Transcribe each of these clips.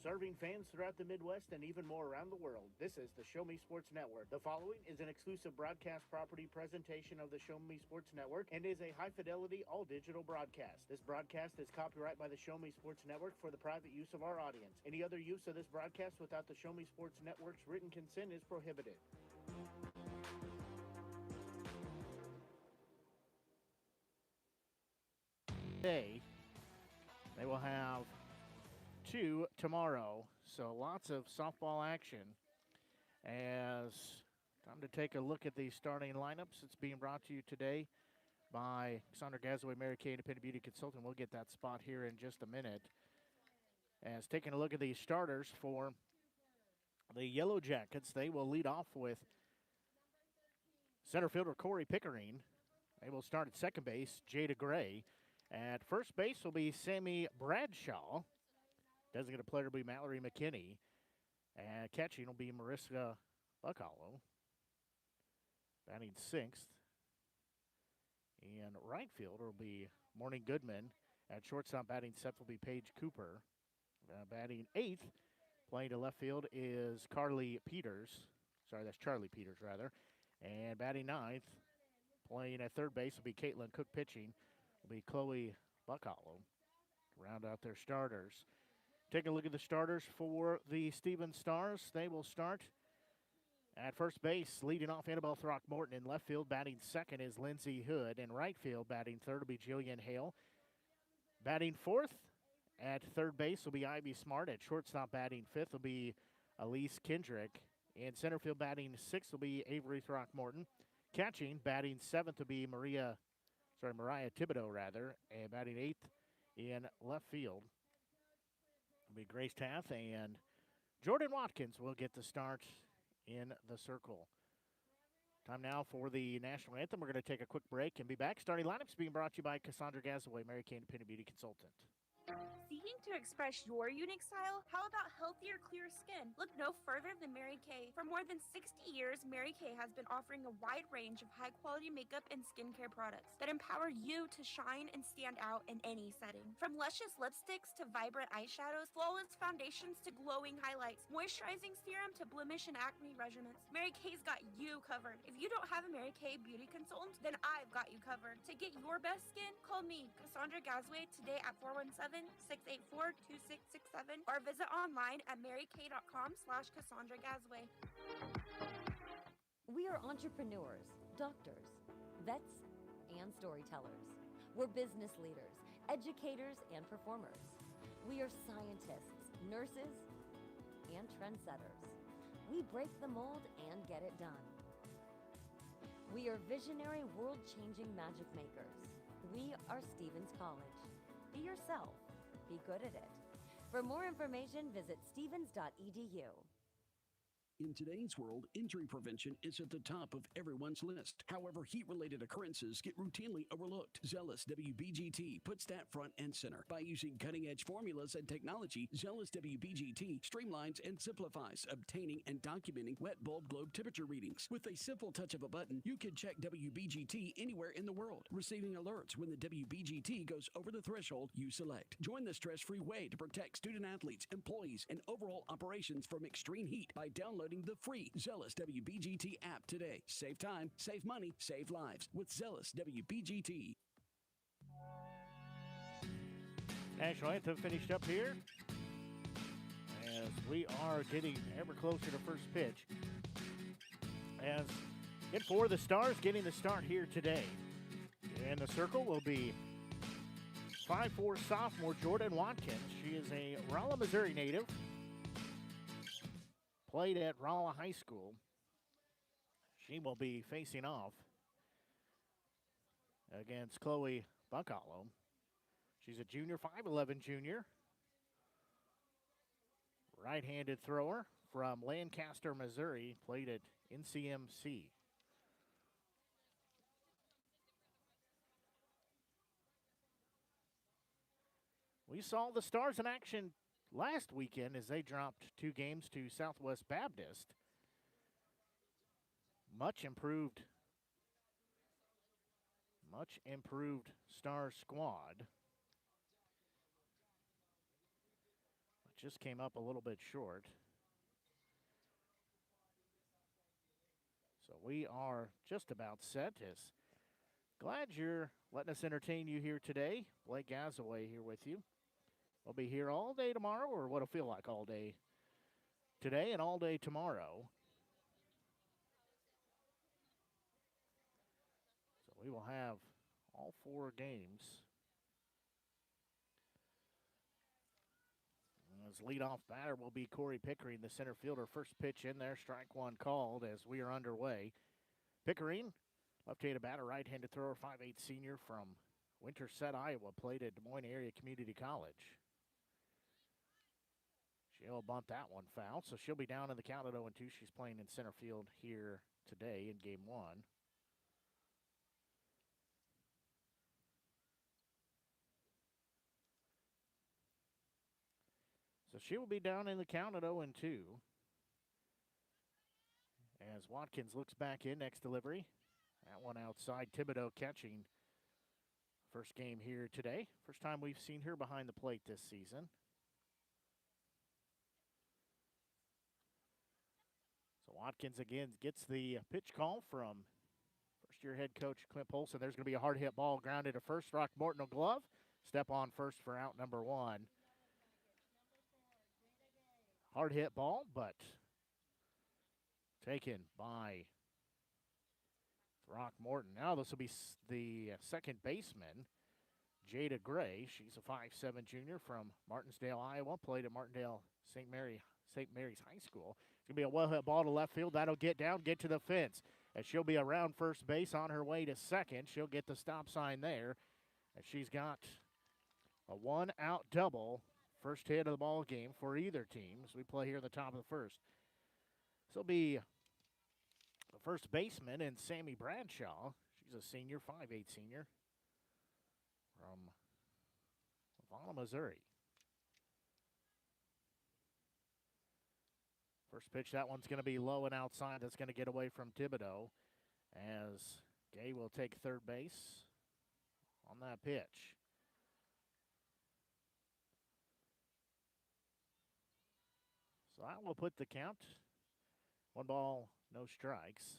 Serving fans throughout the Midwest and even more around the world, this is the Show Me Sports Network. The following is an exclusive broadcast property presentation of the Show Me Sports Network and is a high-fidelity, all-digital broadcast. This broadcast is copyright by the Show Me Sports Network for the private use of our audience. Any other use of this broadcast without the Show Me Sports Network's written consent is prohibited. Today, they will have 2 tomorrow, so lots of softball action. As time to take a look at the starting lineups. It's being brought to you today by Cassandra Gazaway, Mary Kay Independent Beauty Consultant. We'll get that spot here in just a minute. As taking a look at the starters for the Yellowjackets, they will lead off with center fielder Corey Pickering. They will start at second base, Jada Gray. At first base will be Sammy Bradshaw. Designated player will be Mallory McKinney. And catching will be Marissa Buckhollow. Batting sixth. And right fielder will be Morning Goodman. At shortstop, batting seventh will be Paige Cooper. Batting eighth, playing to left field is Carly Peters. Sorry, that's Charlie Peters, rather. And batting ninth, playing at third base will be Caitlin Cook. Pitching will be Chloe Buckhollow. Round out their starters. Take a look at the starters for the Stevens Stars. They will start at first base, leading off Annabelle Throckmorton. In left field, batting second is Lindsay Hood. In right field, batting third will be Jillian Hale. Batting fourth at third base will be Ivy Smart. At shortstop, batting fifth will be Elise Kendrick. In center field, batting sixth will be Avery Throckmorton. Catching, batting seventh will be Mariah Thibodeau, and batting eighth in left field will be Grace Tath, and Jordan Watkins will get the start in the circle. Time now for the national anthem. We're going to take a quick break and be back. Starting lineups being brought to you by Cassandra Gazaway, Mary Kay Independent Beauty Consultant. Seeking to express your unique style? How about healthier, clear skin? Look no further than Mary Kay. For more than 60 years, Mary Kay has been offering a wide range of high-quality makeup and skincare products that empower you to shine and stand out in any setting. From luscious lipsticks to vibrant eyeshadows, flawless foundations to glowing highlights, moisturizing serum to blemish and acne regimens, Mary Kay's got you covered. If you don't have a Mary Kay beauty consultant, then I've got you covered. To get your best skin, call me, Cassandra Gazaway, today at 417-684-2667 or visit online at marykay.com/Cassandra Gazaway. We are entrepreneurs, doctors, vets, and storytellers. We're business leaders, educators, and performers. We are scientists, nurses, and trendsetters. We break the mold and get it done. We are visionary, world-changing magic makers. We are Stevens College. Be yourself. Be good at it. For more information, visit stevens.edu. In today's world, injury prevention is at the top of everyone's list. However, heat-related occurrences get routinely overlooked. Zealous WBGT puts that front and center. By using cutting-edge formulas and technology, Zealous WBGT streamlines and simplifies obtaining and documenting wet bulb globe temperature readings. With a simple touch of a button, you can check WBGT anywhere in the world, receiving alerts when the WBGT goes over the threshold you select. Join the stress-free way to protect student-athletes, employees, and overall operations from extreme heat by downloading the free Zealous WBGT app today. Save time, save money, save lives with Zealous WBGT. National anthem finished up here as we are getting ever closer to first pitch. As in for the Stars getting the start here today. In the circle will be 5'4" sophomore Jordan Watkins. She is a Rolla, Missouri native. Played at Rolla High School. She will be facing off against Chloe Buckhollow. She's a junior, 5'11" junior. Right-handed thrower from Lancaster, Missouri. Played at NCMC. We saw the Stars in action last weekend as they dropped 2 games to Southwest Baptist. Much improved Star squad. Which just came up a little bit short. So we are just about set. Glad you're letting us entertain you here today. Blake Gazaway here with you. We'll be here all day tomorrow, or what'll feel like all day today and all day tomorrow. So we will have all 4 games. As leadoff batter will be Corey Pickering, the center fielder. First pitch in there, strike 1 called as we are underway. Pickering, left-handed batter, right-handed thrower, 5'8" senior from Winterset, Iowa, played at Des Moines Area Community College. She'll bunt that one foul, so she'll be down in the count at 0-2. She's playing in center field here today in game 1. So she will be down in the count at 0-2. As Watkins looks back in, next delivery. That one outside. Thibodeau catching. First game here today. First time we've seen her behind the plate this season. So Watkins again gets the pitch call from first-year head coach Clint Polson. There's going to be a hard hit ball grounded to first. Throckmorton will glove. Step on first for out number 1. Hard hit ball, but taken by Throckmorton. Now this will be the second baseman, Jada Gray. She's a 5'7" junior from Martinsdale, Iowa. Played at Martindale St. Mary's High School. It's going to be a well-hit ball to left field. That'll get down, get to the fence. And she'll be around first base on her way to second. She'll get the stop sign there. And she's got a 1-out double. First hit of the ball game for either team as we play here in the top of the first. This will be the first baseman in Sammy Bradshaw. She's a senior, 5'8" senior from Lavalla, Missouri. First pitch, that one's going to be low and outside. That's going to get away from Thibodeau as Gay will take third base on that pitch. So that will put the count. 1 ball, no strikes.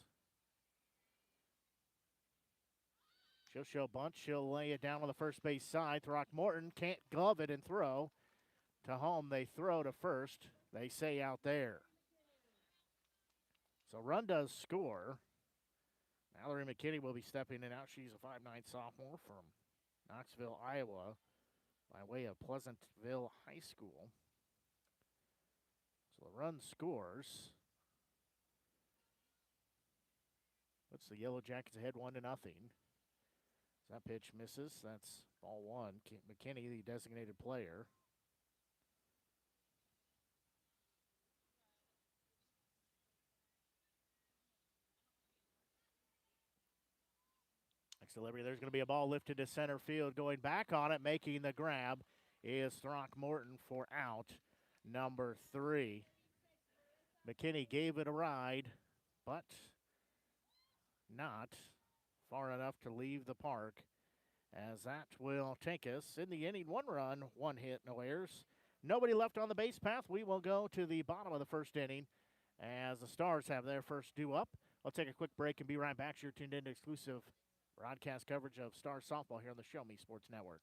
She'll show bunt. She'll lay it down on the first base side. Throckmorton can't glove it and throw to home. They throw to first. They say out there. So run does score. Mallory McKinney will be stepping in out. She's a 5'9" sophomore from Knoxville, Iowa, by way of Pleasantville High School. So the run scores. Puts the Yellowjackets ahead 1-0. That pitch misses. That's ball 1. McKinney, the designated player. Next delivery, there's going to be a ball lifted to center field. Going back on it, making the grab is Throckmorton for out number 3. McKinney gave it a ride, but not far enough to leave the park, as that will take us in the inning. 1 run, 1 hit, no errors. Nobody left on the base path. We will go to the bottom of the first inning as the Stars have their first due up. I'll take a quick break and be right back. You're tuned in to exclusive broadcast coverage of Stars softball here on the Show Me Sports Network.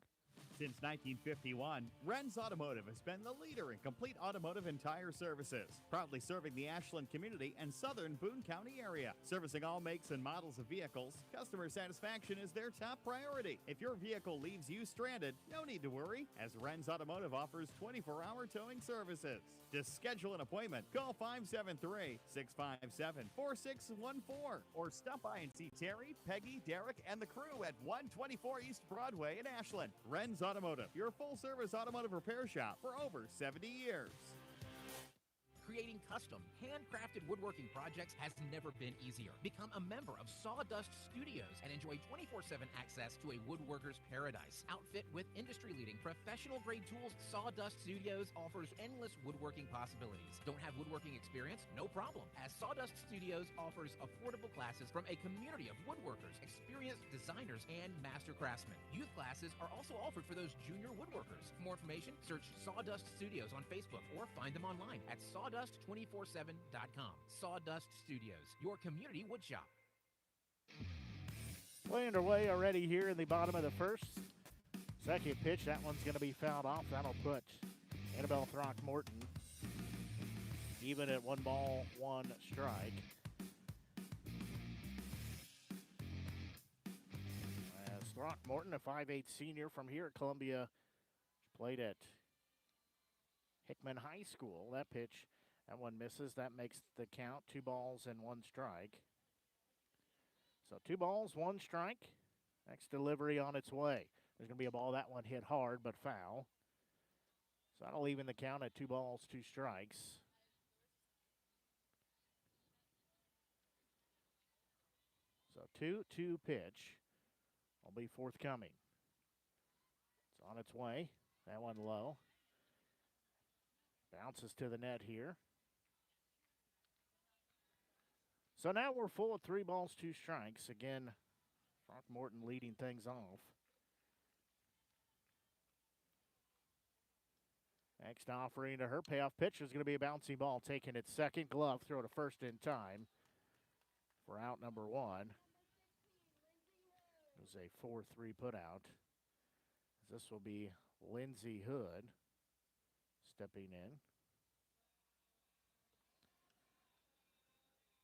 Since 1951, Ren's Automotive has been the leader in complete automotive and tire services, proudly serving the Ashland community and southern Boone County area. Servicing all makes and models of vehicles, customer satisfaction is their top priority. If your vehicle leaves you stranded, no need to worry, as Ren's Automotive offers 24-hour towing services. To schedule an appointment, call 573-657-4614 or stop by and see Terry, Peggy, Derek, and the crew at 124 East Broadway in Ashland. Ren's Automotive, your full-service automotive repair shop for over 70 years. Creating custom, handcrafted woodworking projects has never been easier. Become a member of Sawdust Studios and enjoy 24/7 access to a woodworker's paradise. Outfit with industry-leading professional-grade tools, Sawdust Studios offers endless woodworking possibilities. Don't have woodworking experience? No problem, as Sawdust Studios offers affordable classes from a community of woodworkers, experienced designers, and master craftsmen. Youth classes are also offered for those junior woodworkers. For more information, search Sawdust Studios on Facebook or find them online at sawdust247.com. Sawdust Studios, your community woodshop. Way underway already here in the bottom of the first. Second pitch, that one's going to be fouled off. That'll put Annabelle Throckmorton even at 1-1 strike. As Throckmorton, a 5'8" senior from here at Columbia, played at Hickman High School. That pitch, that one misses. That makes the count 2-1 strike. So 2-1 strike. Next delivery on its way. There's going to be a ball. That one hit hard but foul. So that'll even the count at 2 balls, 2 strikes. So 2-2 pitch will be forthcoming. It's on its way. That one low. Bounces to the net here. So now we're full at 3 balls, 2 strikes. Again, Throckmorton leading things off. Next offering to her payoff pitch is going to be a bouncy ball taken at second. Glove, throw to first in time for out number 1. It was a 4-3 put out. This will be Lindsey Hood stepping in.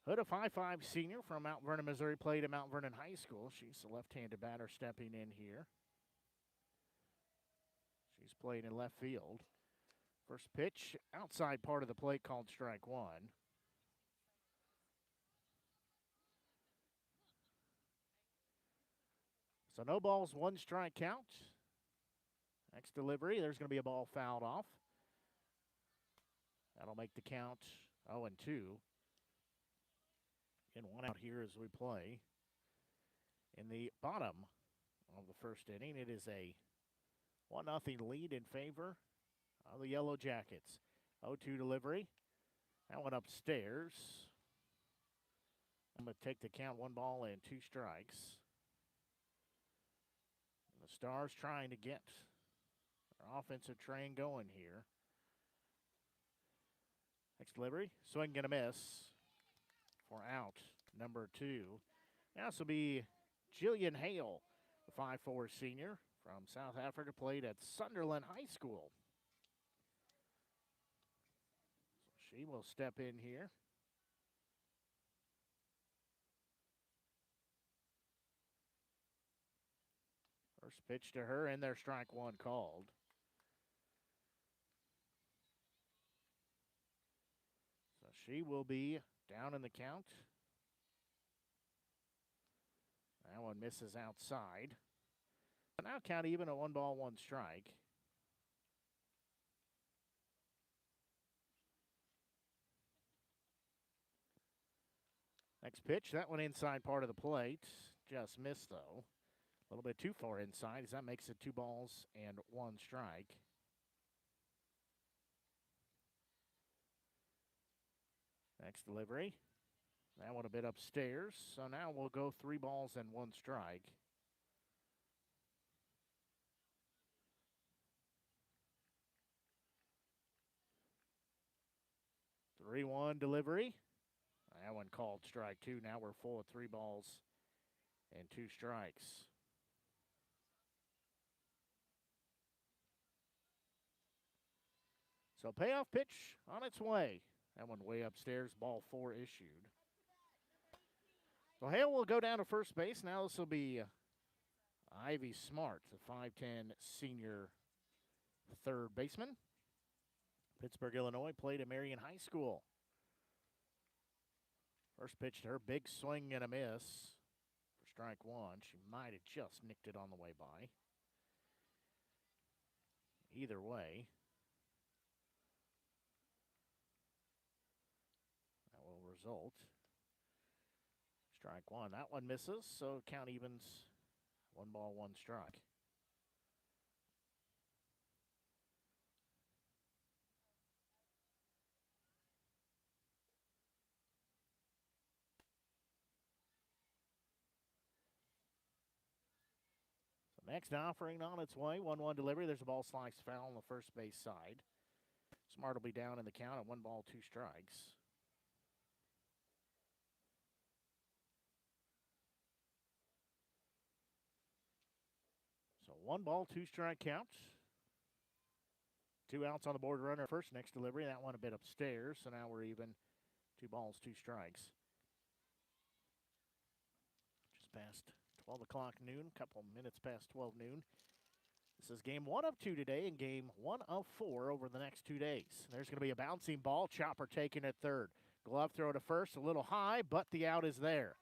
Hood, a 5'5" senior from Mount Vernon, Missouri, played at Mount Vernon High School. She's the left-handed batter stepping in here. She's playing in left field. First pitch, outside part of the plate, called strike 1. So no balls, 1 strike count. Next delivery, there's going to be a ball fouled off. That'll make the count 0-2. And 1 out here as we play. In the bottom of the first inning, it is a 1-0 lead in favor of the Yellowjackets. 0-2 delivery. That one upstairs. I'm going to take the count 1 ball and 2 strikes. And the Stars trying to get their offensive train going here. Next delivery, swing and a miss for out number 2. Now this will be Jillian Hale, the 5'4" senior from South Africa, played at Sunderland High School. So she will step in here. First pitch to her, and their strike 1 called. So she will be down in the count. That one misses outside. But now count even at 1 ball, 1 strike. Next pitch, that one inside part of the plate. Just missed, though. A little bit too far inside, as that makes it 2 balls and 1 strike. Next delivery. That one a bit upstairs. So now we'll go 3 balls and 1 strike. The 3-1 delivery. That one called strike 2. Now we're full of 3 balls and 2 strikes. So payoff pitch on its way. That one way upstairs, ball 4 issued. So Hale will go down to first base. Now this will be Ivy Smart, the 5'10" senior third baseman. Pittsburgh, Illinois, played at Marion High School. First pitch to her, big swing and a miss for strike 1. She might have just nicked it on the way by. Either way. result. Strike one. That one misses, so count evens. 1 ball, 1 strike. So next offering on its way. 1-1 delivery. There's a ball sliced foul on the first base side. Smart will be down in the count at 1 ball, 2 strikes. So 1 ball, 2 strike count. 2 outs on the board runner first next delivery. That one a bit upstairs, so now we're even. 2 balls, 2 strikes. Just past 12 o'clock noon, couple minutes past 12 noon. This is game 1 of 2 today and game 1 of 4 over the next 2 days. There's going to be a bouncing ball. Chopper taking it third. Glove throw to first, a little high, but the out is there.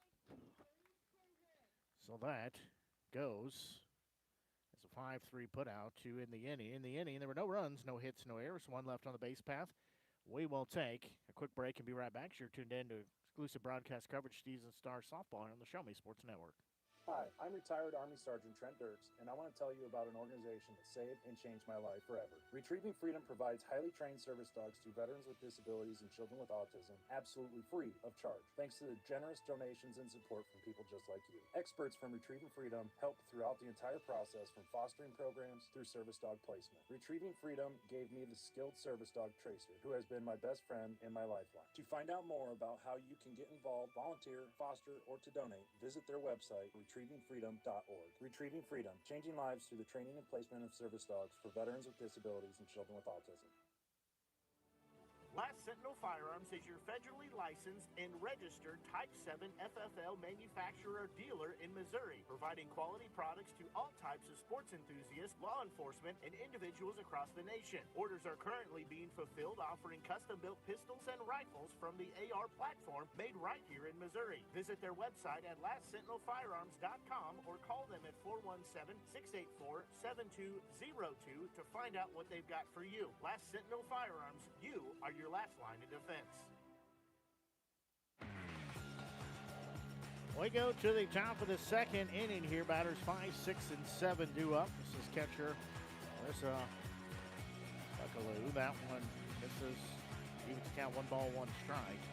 So that goes as a 5-3 put out to in the inning. There were no runs, no hits, no errors. 1 left on the base path. We will take a quick break and be right back. You're tuned in to exclusive broadcast coverage, Season Star Softball on the Show Me Sports Network. Hi, I'm retired Army Sergeant Trent Dirks, and I want to tell you about an organization that saved and changed my life forever. Retrieving Freedom provides highly trained service dogs to veterans with disabilities and children with autism, absolutely free of charge, thanks to the generous donations and support from people just like you. Experts from Retrieving Freedom help throughout the entire process, from fostering programs through service dog placement. Retrieving Freedom gave me the skilled service dog Tracer, who has been my best friend and my lifeline. To find out more about how you can get involved, volunteer, foster, or to donate, visit their website, retrievingfreedom.org. Retrieving Freedom, changing lives through the training and placement of service dogs for veterans with disabilities and children with autism. Last Sentinel Firearms is your federally licensed and registered Type 7 FFL manufacturer dealer in Missouri, providing quality products to all types of sports enthusiasts, law enforcement, and individuals across the nation. Orders are currently being fulfilled, offering custom-built pistols and rifles from the AR platform made right here in Missouri. Visit their website at lastsentinelfirearms.com or call them at 417-684-7202 to find out what they've got for you. Last Sentinel Firearms, you are your last line of defense. We go to the top of the second inning here. Batters 5, 6, and 7 due up. This is catcher Alyssa Buckaloo. That one misses. Even to count 1 ball, 1 strike.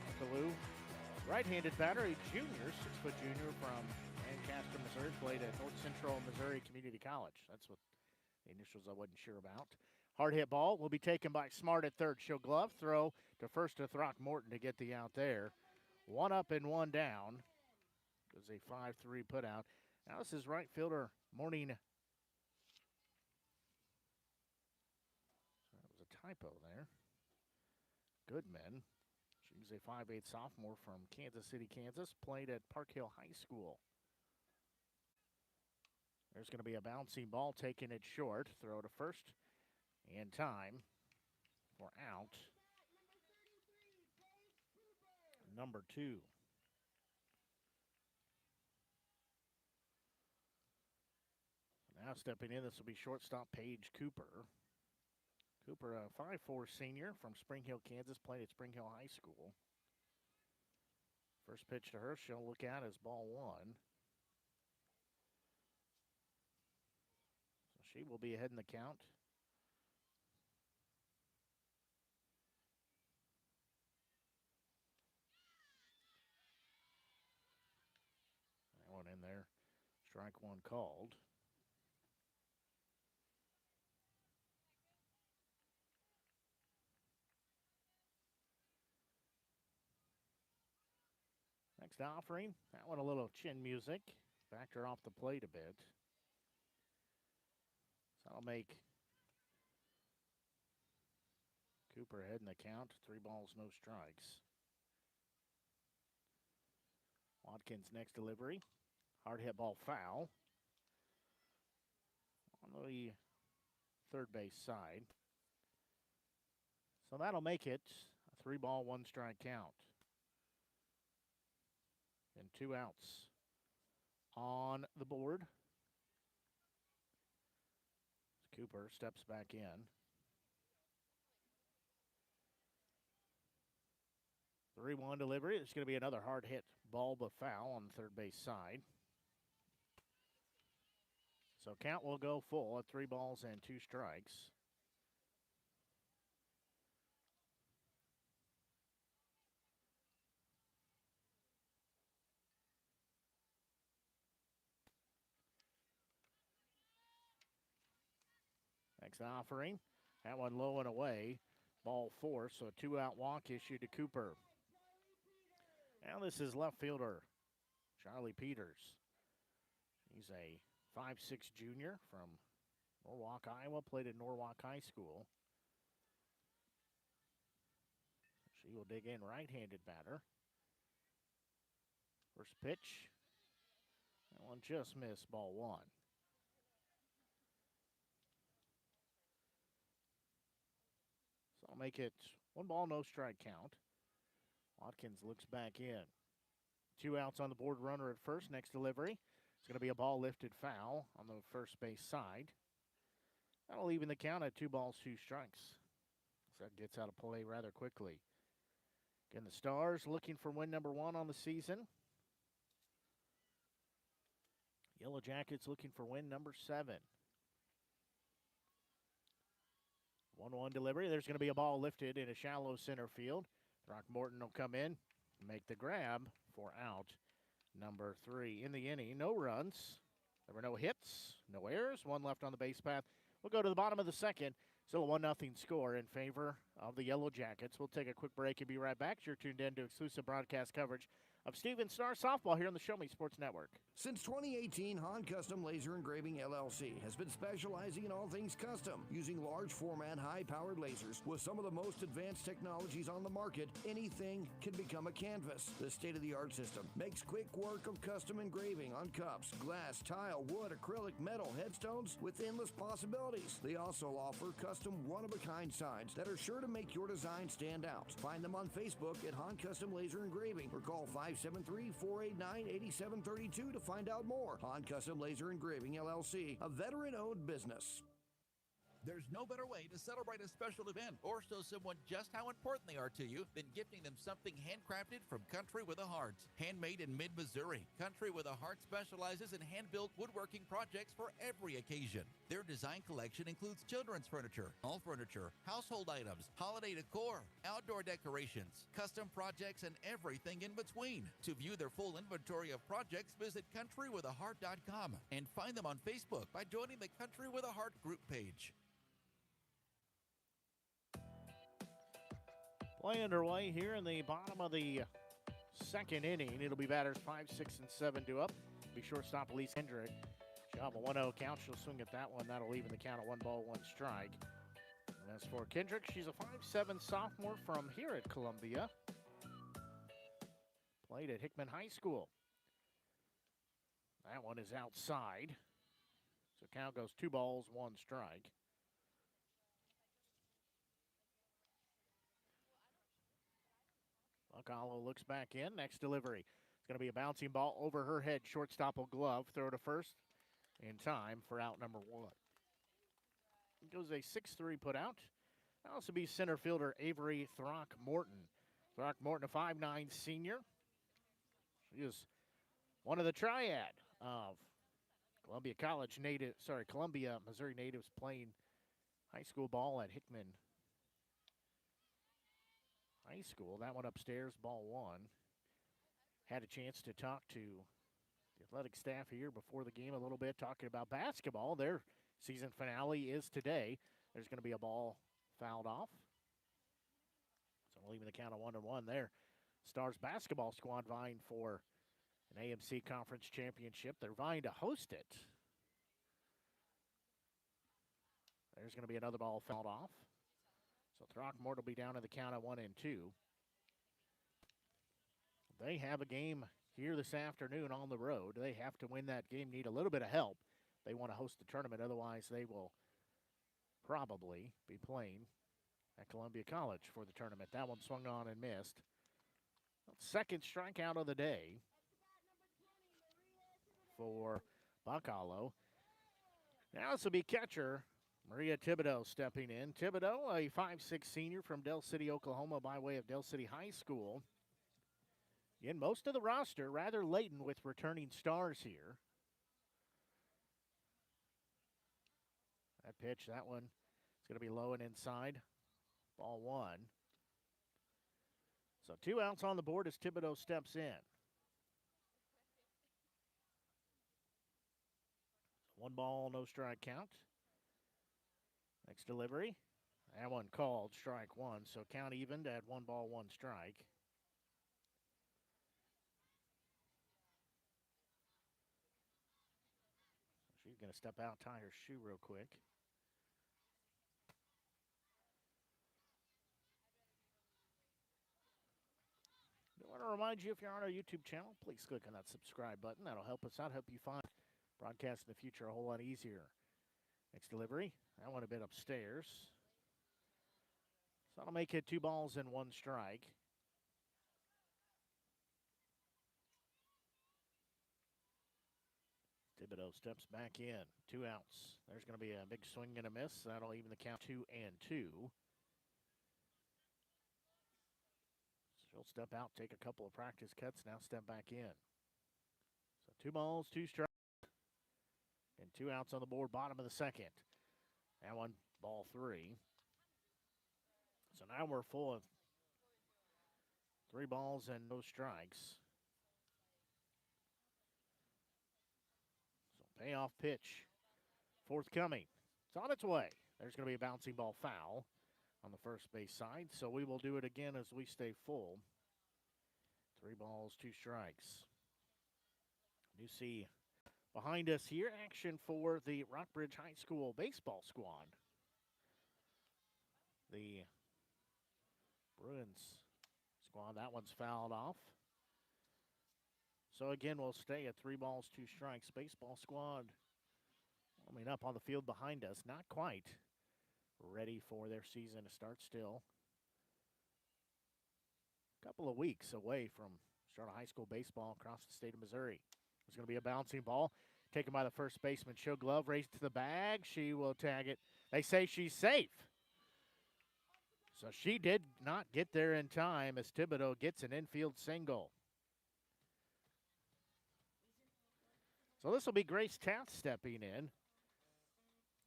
Buckaloo, right-handed batter, a junior, 6-foot junior from Lancaster, Missouri. Played at North Central Missouri Community College. That's what the initials I wasn't sure about. Hard hit ball will be taken by Smart at third. She'll glove throw to first to Throckmorton to get the out there. 1 up and 1 down. Goes a 5-3 put out. Now this is right fielder Morning. That was a typo there. Goodman. She's a 5'8" sophomore from Kansas City, Kansas. Played at Park Hill High School. There's going to be a bouncing ball taking it short. Throw to first. And time for out number 2. Now stepping in, this will be shortstop Paige Cooper. Cooper, a 5'4" senior from Spring Hill, Kansas, played at Spring Hill High School. First pitch to her, she'll look at as ball 1. So she will be ahead in the count. In there, strike 1 called. Next offering, that one a little chin music, backed her off the plate a bit. So that'll make Cooper ahead in the count, 3 balls, no strikes. Watkins next delivery. Hard hit ball foul on the third base side. So that'll make it a 3 ball, 1 strike count. And 2 outs on the board. Cooper steps back in. 3-1 delivery. It's going to be another hard hit ball but foul on the third base side. So count will go full at 3 balls and 2 strikes. Next offering. That one low and away. Ball 4, so a 2-out walk issued to Cooper. Now this is left fielder Charlie Peters. He's a 5'6" junior from Norwalk, Iowa, played at Norwalk High School. She will dig in, right-handed batter. First pitch. That one just missed, ball 1. So I'll make it 1 ball, no strike count. Watkins looks back in. 2 outs on the board, runner at first. Next delivery. It's going to be a ball lifted foul on the first base side. That'll even the count at 2 balls, 2 strikes. So that gets out of play rather quickly. Again, the Stars looking for win number 1 on the season. Yellowjackets looking for win number 7. 1-1 delivery. There's going to be a ball lifted in a shallow center field. Throckmorton will come in, make the grab for out number 3 in the inning. No runs. There were no hits, no errors. 1 left on the base path. We'll go to the bottom of the second. Still a 1-0 score in favor of the Yellowjackets. We'll take a quick break and be right back. You're tuned in to exclusive broadcast coverage of Stephen Star Softball here on the Show Me Sports Network. Since 2018, Han Custom Laser Engraving LLC has been specializing in all things custom, using large format, high-powered lasers with some of the most advanced technologies on the market. Anything can become a canvas. The state-of-the-art system makes quick work of custom engraving on cups, glass, tile, wood, acrylic, metal, headstones with endless possibilities. They also offer custom one-of-a-kind signs that are sure to make your design stand out. Find them on Facebook at Han Custom Laser Engraving or call 573-489-8732 to find out more. Han Custom Laser Engraving LLC, a veteran-owned business. There's no better way to celebrate a special event or show someone just how important they are to you than gifting them something handcrafted from Country with a Heart. Handmade in mid-Missouri, Country with a Heart specializes in hand-built woodworking projects for every occasion. Their design collection includes children's furniture, all furniture, household items, holiday decor, outdoor decorations, custom projects, and everything in between. To view their full inventory of projects, visit countrywithaheart.com and find them on Facebook by joining the Country with a Heart group page. Play underway here in the bottom of the second inning. It'll be batters 5, 6, and 7 due up. Be shortstop Elise Hendrick. She'll have a 1-0 count. She'll swing at that one. That'll even the count at 1 ball, 1 strike. And as for Kendrick, she's a 5'7" sophomore from here at Columbia. Played at Hickman High School. That one is outside. So count goes 2 balls, 1 strike. Buckalo looks back in. Next delivery. It's going to be a bouncing ball over her head. Shortstop will glove. Throw to first in time for out number 1. It goes a 6-3 put out. That'll also be center fielder Avery Throckmorton. Throckmorton, a 5'9" senior. She is one of the triad of Columbia Missouri natives playing high school ball at Hickman High School. That one upstairs, ball 1. Had a chance to talk to the athletic staff here before the game a little bit, talking about basketball. Their season finale is today. There's going to be a ball fouled off. So leaving the count of 1-1 there. Stars basketball squad vying for an AMC Conference Championship. They're vying to host it. There's going to be another ball fouled off. So Throckmorton will be down to the count of 1-2. They have a game here this afternoon on the road. They have to win that game, need a little bit of help. They want to host the tournament. Otherwise, they will probably be playing at Columbia College for the tournament. That one swung on and missed. Second strikeout of the day for Buckalo. Now this will be catcher Maria Thibodeau stepping in. Thibodeau, a 5'6" senior from Del City, Oklahoma, by way of Del City High School. Again, most of the roster rather laden with returning stars here. That pitch, that one is going to be low and inside. Ball 1. So 2 outs on the board as Thibodeau steps in. 1 ball, no strike count. Next delivery. That one called strike 1, so count evened at 1 ball, 1 strike. She's going to step out, tie her shoe real quick. I want to remind you, if you're on our YouTube channel, please click on that subscribe button. That'll help us out, help you find broadcast in the future a whole lot easier. Next delivery. That one a bit upstairs. So that'll make it 2 balls and 1 strike. Thibodeau steps back in. 2 outs. There's going to be a big swing and a miss. That'll even the count 2-2. She'll step out, take a couple of practice cuts, now step back in. So 2 balls, 2 strikes, and 2 outs on the board, bottom of the second. That one, ball 3. So now we're full of 3 balls and no strikes. So payoff pitch, forthcoming. It's on its way. There's going to be a bouncing ball foul on the first base side, so we will do it again as we stay full. 3 balls, 2 strikes. You see behind us here action for the Rockbridge High School baseball squad. The Bruins squad, that one's fouled off. So again, we'll stay at 3 balls, 2 strikes. Baseball squad warming up on the field behind us, not quite ready for their season to start still. A couple of weeks away from start of high school baseball across the state of Missouri. There's going to be a bouncing ball taken by the first baseman. Show glove, raised to the bag. She will tag it. They say she's safe. So she did not get there in time as Thibodeau gets an infield single. So this will be Grace Tath stepping in.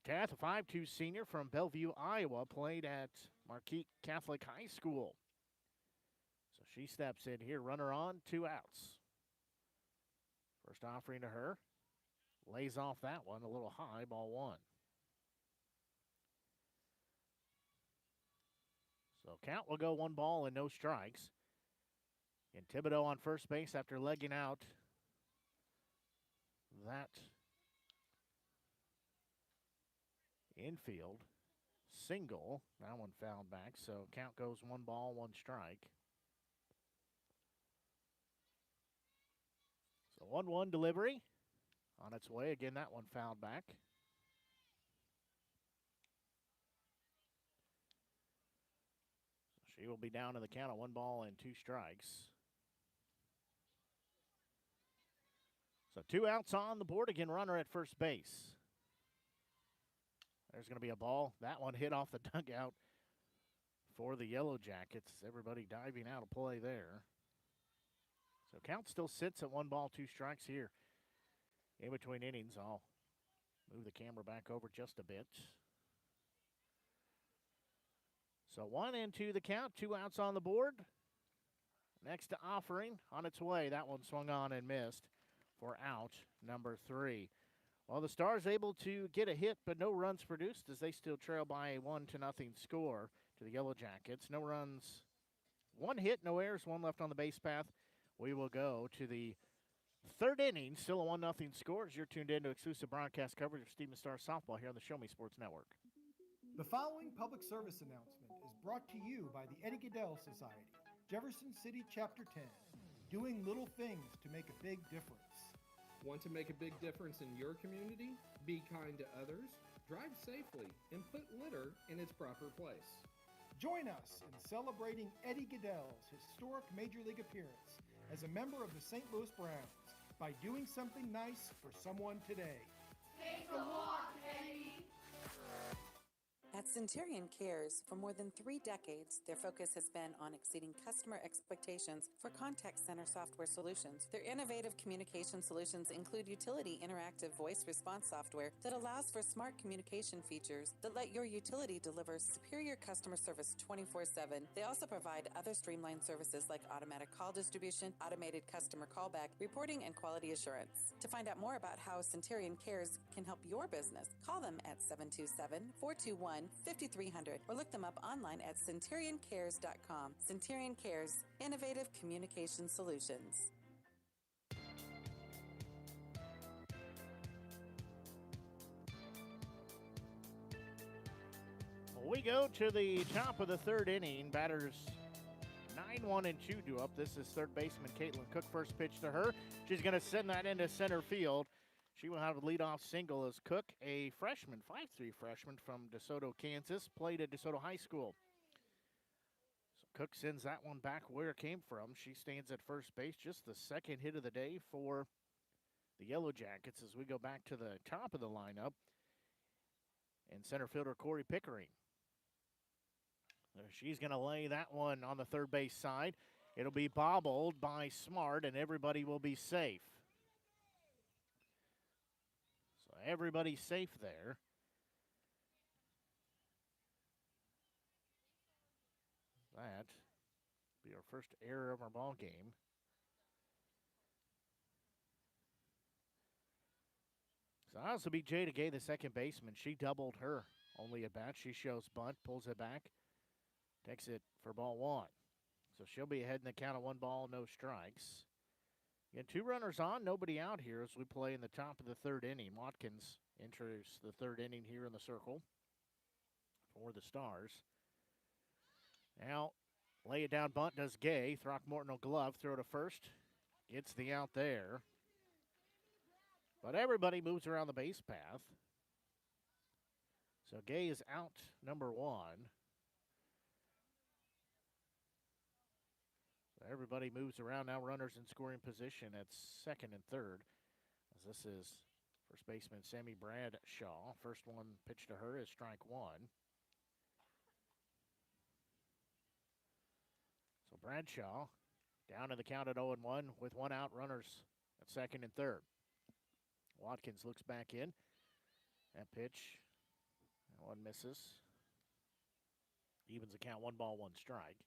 Tath, a 5'2" senior from Bellevue, Iowa, played at Marquette Catholic High School. So she steps in here, runner on, 2 outs. First offering to her, lays off that one a little high, ball 1. So count will go 1 ball and no strikes. And Thibodeau on first base after legging out that infield single. That one fouled back, so count goes 1 ball, 1 strike. So 1-1 delivery on its way. Again, that one fouled back. So she will be down to the count of 1 ball and 2 strikes. So 2 outs on the board. Again, runner at first base. There's going to be a ball. That one hit off the dugout for the Yellowjackets. Everybody diving out of play there. So count still sits at 1 ball, 2 strikes here. In between innings, I'll move the camera back over just a bit. So 1-2 the count, 2 outs on the board. Next to offering on its way. That one swung on and missed for out number 3. Well, the Stars able to get a hit, but no runs produced as they still trail by a 1-0 score to the Yellowjackets. No runs, 1 hit, no errors, 1 left on the base path. We will go to the 3rd inning, still a 1-0 score as you're tuned in to exclusive broadcast coverage of Stephen Star softball here on the Show Me Sports Network. The following public service announcement is brought to you by the Eddie Gaedel Society, Jefferson City Chapter 10, doing little things to make a big difference. Want to make a big difference in your community? Be kind to others, drive safely, and put litter in its proper place. Join us in celebrating Eddie Gaedel's historic Major League appearance as a member of the St. Louis Browns by doing something nice for someone today. Take a walk, Eddie. At Centurion Cares, for more than 3 decades, their focus has been on exceeding customer expectations for contact center software solutions. Their innovative communication solutions include utility interactive voice response software that allows for smart communication features that let your utility deliver superior customer service 24/7. They also provide other streamlined services like automatic call distribution, automated customer callback, reporting, and quality assurance. To find out more about how Centurion Cares can help your business, call them at 727-421-5300 or look them up online at centurioncares.com. Centurion Cares, innovative communication solutions. We go to the top of the third inning. Batters 9-1-2 due up. This is third baseman Caitlin Cook. First pitch to her. She's going to send that into center field. She will have a leadoff single as Cook, a freshman, 5'3" freshman from DeSoto, Kansas, played at DeSoto High School. So Cook sends that one back where it came from. She stands at first base. Just the second hit of the day for the Yellowjackets as we go back to the top of the lineup. And center fielder Corey Pickering. She's going to lay that one on the third base side. It'll be bobbled by Smart, and everybody will be safe. So everybody's safe there. That will be our first error of our ball game. So that will be Jada Gay, the second baseman. She doubled her only at bat. She shows bunt, pulls it back, takes it for ball one. So she'll be ahead in the count of 1 ball, no strikes. Again, 2 runners on, nobody out here as we play in the top of the third inning. Watkins enters the third inning here in the circle for the Stars. Now, lay it down bunt does Gay. Throckmorton will glove, throw to first. Gets the out there. But everybody moves around the base path. So Gay is out number 1. So everybody moves around now. Runners in scoring position at second and third. As this is first baseman Sammy Bradshaw. First one pitched to her is strike 1. So Bradshaw down in the count at 0-1 with 1 out. Runners at second and third. Watkins looks back in. That pitch, that one misses. Evens the count, 1 ball, 1 strike.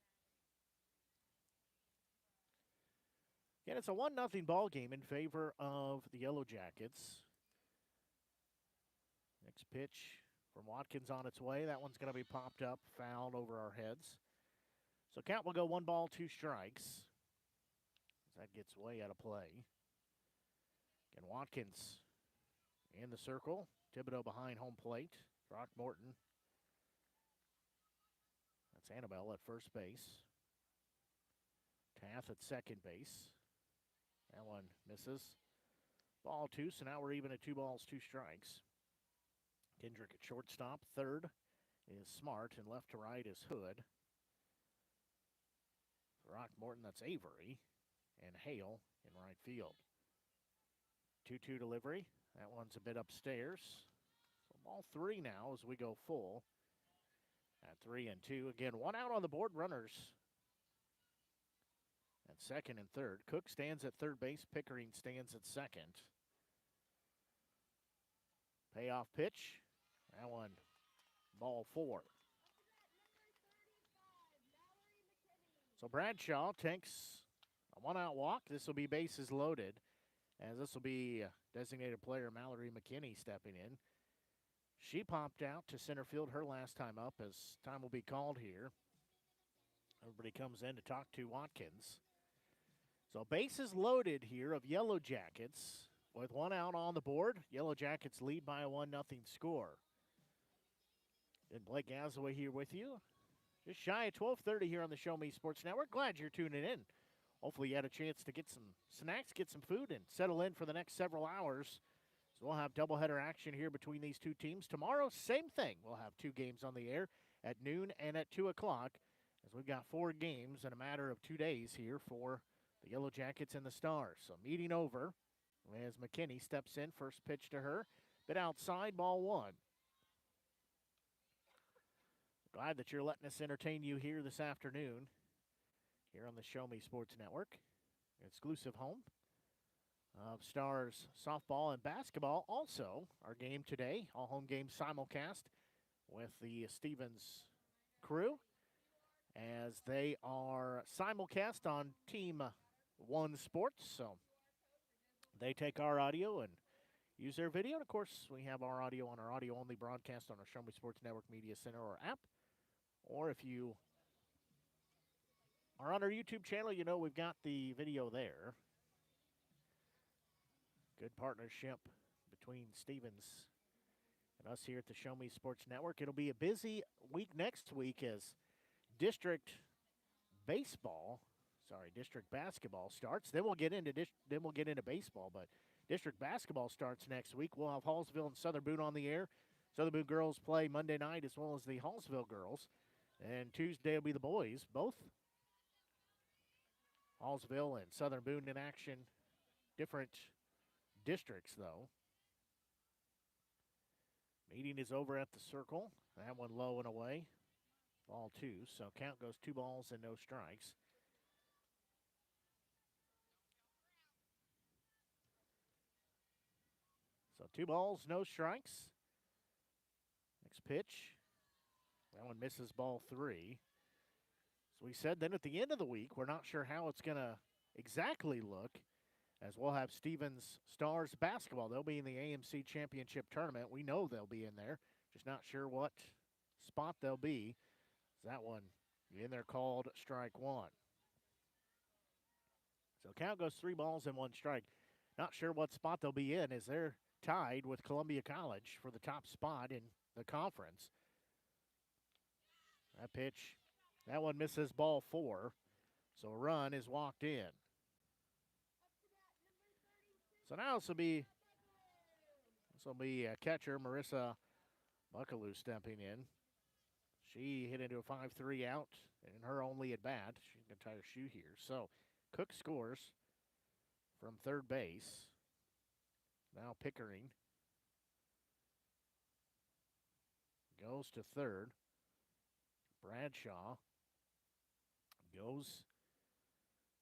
Again, it's a 1-0 ball game in favor of the Yellowjackets. Next pitch from Watkins on its way. That one's going to be popped up, fouled over our heads. So count will go 1 ball, 2 strikes. That gets way out of play. Again, Watkins in the circle. Thibodeau behind home plate. Throckmorton. That's Annabelle at first base. Tath at second base. That one misses. Ball 2, so now we're even at 2 balls, 2 strikes. Kendrick at shortstop. Third is Smart, and left to right is Hood. Throckmorton, that's Avery. And Hale in right field. 2-2 delivery. That one's a bit upstairs. So ball 3 now as we go full. At 3-2. Again, 1 out on the board. Runners at second and third. Cook stands at third base. Pickering stands at second. Payoff pitch. That one, ball 4. So Bradshaw takes a 1-out walk. This will be bases loaded, as this will be designated player Mallory McKinney stepping in. She popped out to center field her last time up, as time will be called here. Everybody comes in to talk to Watkins. So bases loaded here of Yellowjackets with 1 out on the board. Yellowjackets lead by a 1-0 score. And Blake Gazaway here with you. Just shy of 12:30 here on the Show Me Sports Network. Glad you're tuning in. Hopefully you had a chance to get some snacks, get some food, and settle in for the next several hours. So we'll have doubleheader action here between these 2 teams. Tomorrow, same thing. We'll have 2 games on the air at noon and at 2 o'clock, as we've got 4 games in a matter of 2 days here for the Yellowjackets and the Stars. So meeting over as McKinney steps in. First pitch to her. Bit outside, ball 1. Glad that you're letting us entertain you here this afternoon here on the Show Me Sports Network, exclusive home of Stars softball and basketball. Also, our game today, all home games simulcast with the Stevens crew as they are simulcast on Team One Sports. So they take our audio and use their video. And of course, we have our audio on our audio-only broadcast on our Show Me Sports Network Media Center or app. Or if you are on our YouTube channel, you know we've got the video there. Good partnership between Stevens and us here at the Show Me Sports Network. It'll be a busy week next week as district basketball starts. Then we'll get into baseball, but district basketball starts next week. We'll have Hallsville and Southern Boone on the air. Southern Boone girls play Monday night as well as the Hallsville girls. And Tuesday will be the boys, both Hallsville and Southern Boone in action. Different districts, though. Meeting is over at the circle. That one low and away. Ball 2, so count goes 2 balls and no strikes. So 2 balls, no strikes. Next pitch. That one misses, ball 3. So we said then at the end of the week, we're not sure how it's going to exactly look, as we'll have Stevens Stars basketball. They'll be in the AMC Championship Tournament. We know they'll be in there. Just not sure what spot they'll be. That one in there called strike 1. So count goes 3 balls and 1 strike. Not sure what spot they'll be in, as they're tied with Columbia College for the top spot in the conference. That pitch, that one misses, ball 4. So a run is walked in. So now this will be catcher Marissa Buckaloo stepping in. She hit into a 5-3 out in her only at bat. She's going to tie her shoe here. So Cook scores from third base. Now Pickering goes to third. Bradshaw goes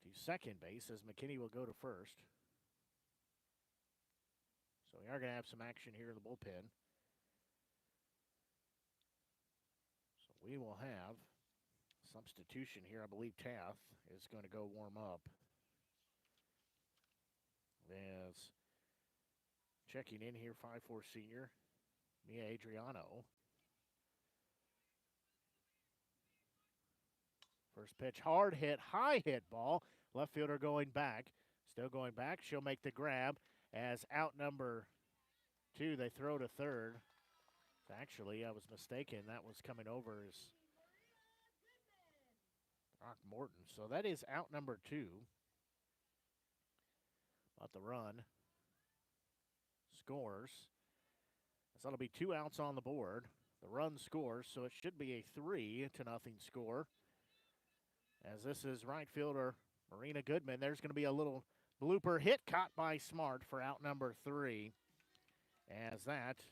to second base as McKinney will go to first. So we are going to have some action here in the bullpen. So we will have substitution here. I believe Taft is going to go warm up. As checking in here, 5'4" senior, Mia Adriano. First pitch, hard hit, high hit ball. Left fielder going back. Still going back. She'll make the grab as out number 2. They throw to third. Actually, I was mistaken. That was coming over as Brock Morton. So that is out number 2. But the run scores. So that'll be 2 outs on the board. The run scores, so it should be a 3-0 score. As this is right fielder Marina Goodman. There's going to be a little blooper hit caught by Smart for out number 3. As that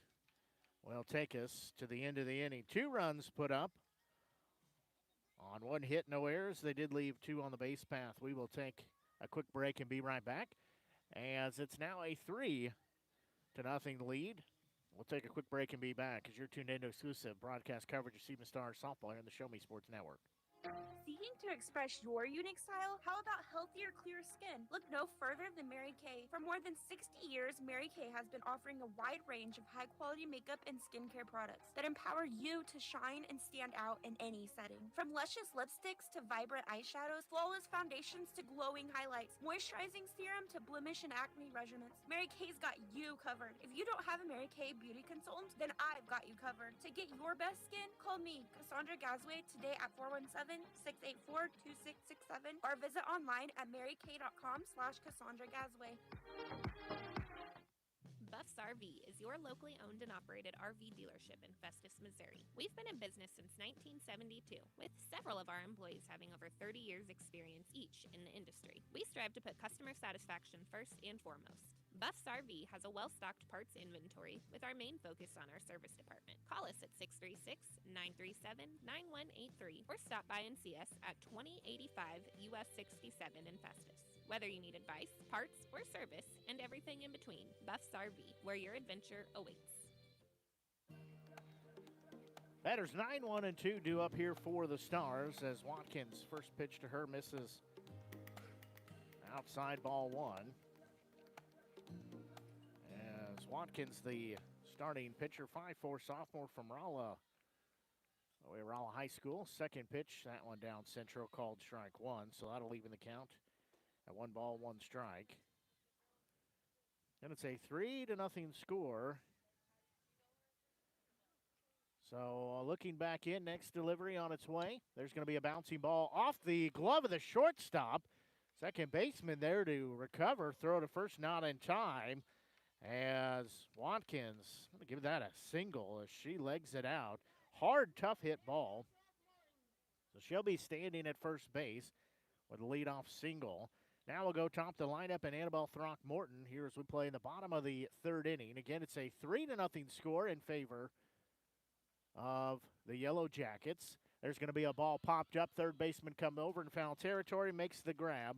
will take us to the end of the inning. 2 runs put up on 1 hit, no errors. They did leave 2 on the base path. We will take a quick break and be right back, as it's now a 3-0 lead. We'll take a quick break and be back as you're tuned into exclusive broadcast coverage of Stevens Stars softball here on the Show Me Sports Network. Seeking to express your unique style? How about healthier, clear skin? Look no further than Mary Kay. For more than 60 years, Mary Kay has been offering a wide range of high-quality makeup and skincare products that empower you to shine and stand out in any setting. From luscious lipsticks to vibrant eyeshadows, flawless foundations to glowing highlights, moisturizing serum to blemish and acne regimens, Mary Kay's got you covered. If you don't have a Mary Kay beauty consultant, then I've got you covered. To get your best skin, call me, Cassandra Gazway, today at 417-684-2667 or visit online at marykay.com/Cassandra Gazway. Buffs RV is your locally owned and operated RV dealership in Festus, Missouri. We've been in business since 1972, with several of our employees having over 30 years experience each in the industry. We strive to put customer satisfaction first and foremost. Buffs RV has a well-stocked parts inventory with our main focus on our service department. Call us at 636-937-9183 or stop by and see us at 2085 US 67 in Festus. Whether you need advice, parts, or service, and everything in between, Buffs RV, where your adventure awaits. Batters 9, 1, and 2 due up here for the Stars as Watkins' first pitch to her misses outside, ball 1. As Watkins, the starting pitcher, 5'4" sophomore from Rolla High School. Second pitch, that one down central, called strike 1, so that'll even the count at 1 ball, 1 strike. And it's a 3-0 score. So looking back in, next delivery on its way. There's going to be a bouncing ball off the glove of the shortstop. Second baseman there to recover, throw to first, not in time. As Watkins, I'm going to give that a single as she legs it out. Hard, tough hit ball. So she'll be standing at first base with a leadoff single. Now we'll go top the lineup and Annabelle Throckmorton here as we play in the bottom of the third inning. Again, it's a 3-0 score in favor of the Yellowjackets. There's going to be a ball popped up. Third baseman comes over in foul territory, makes the grab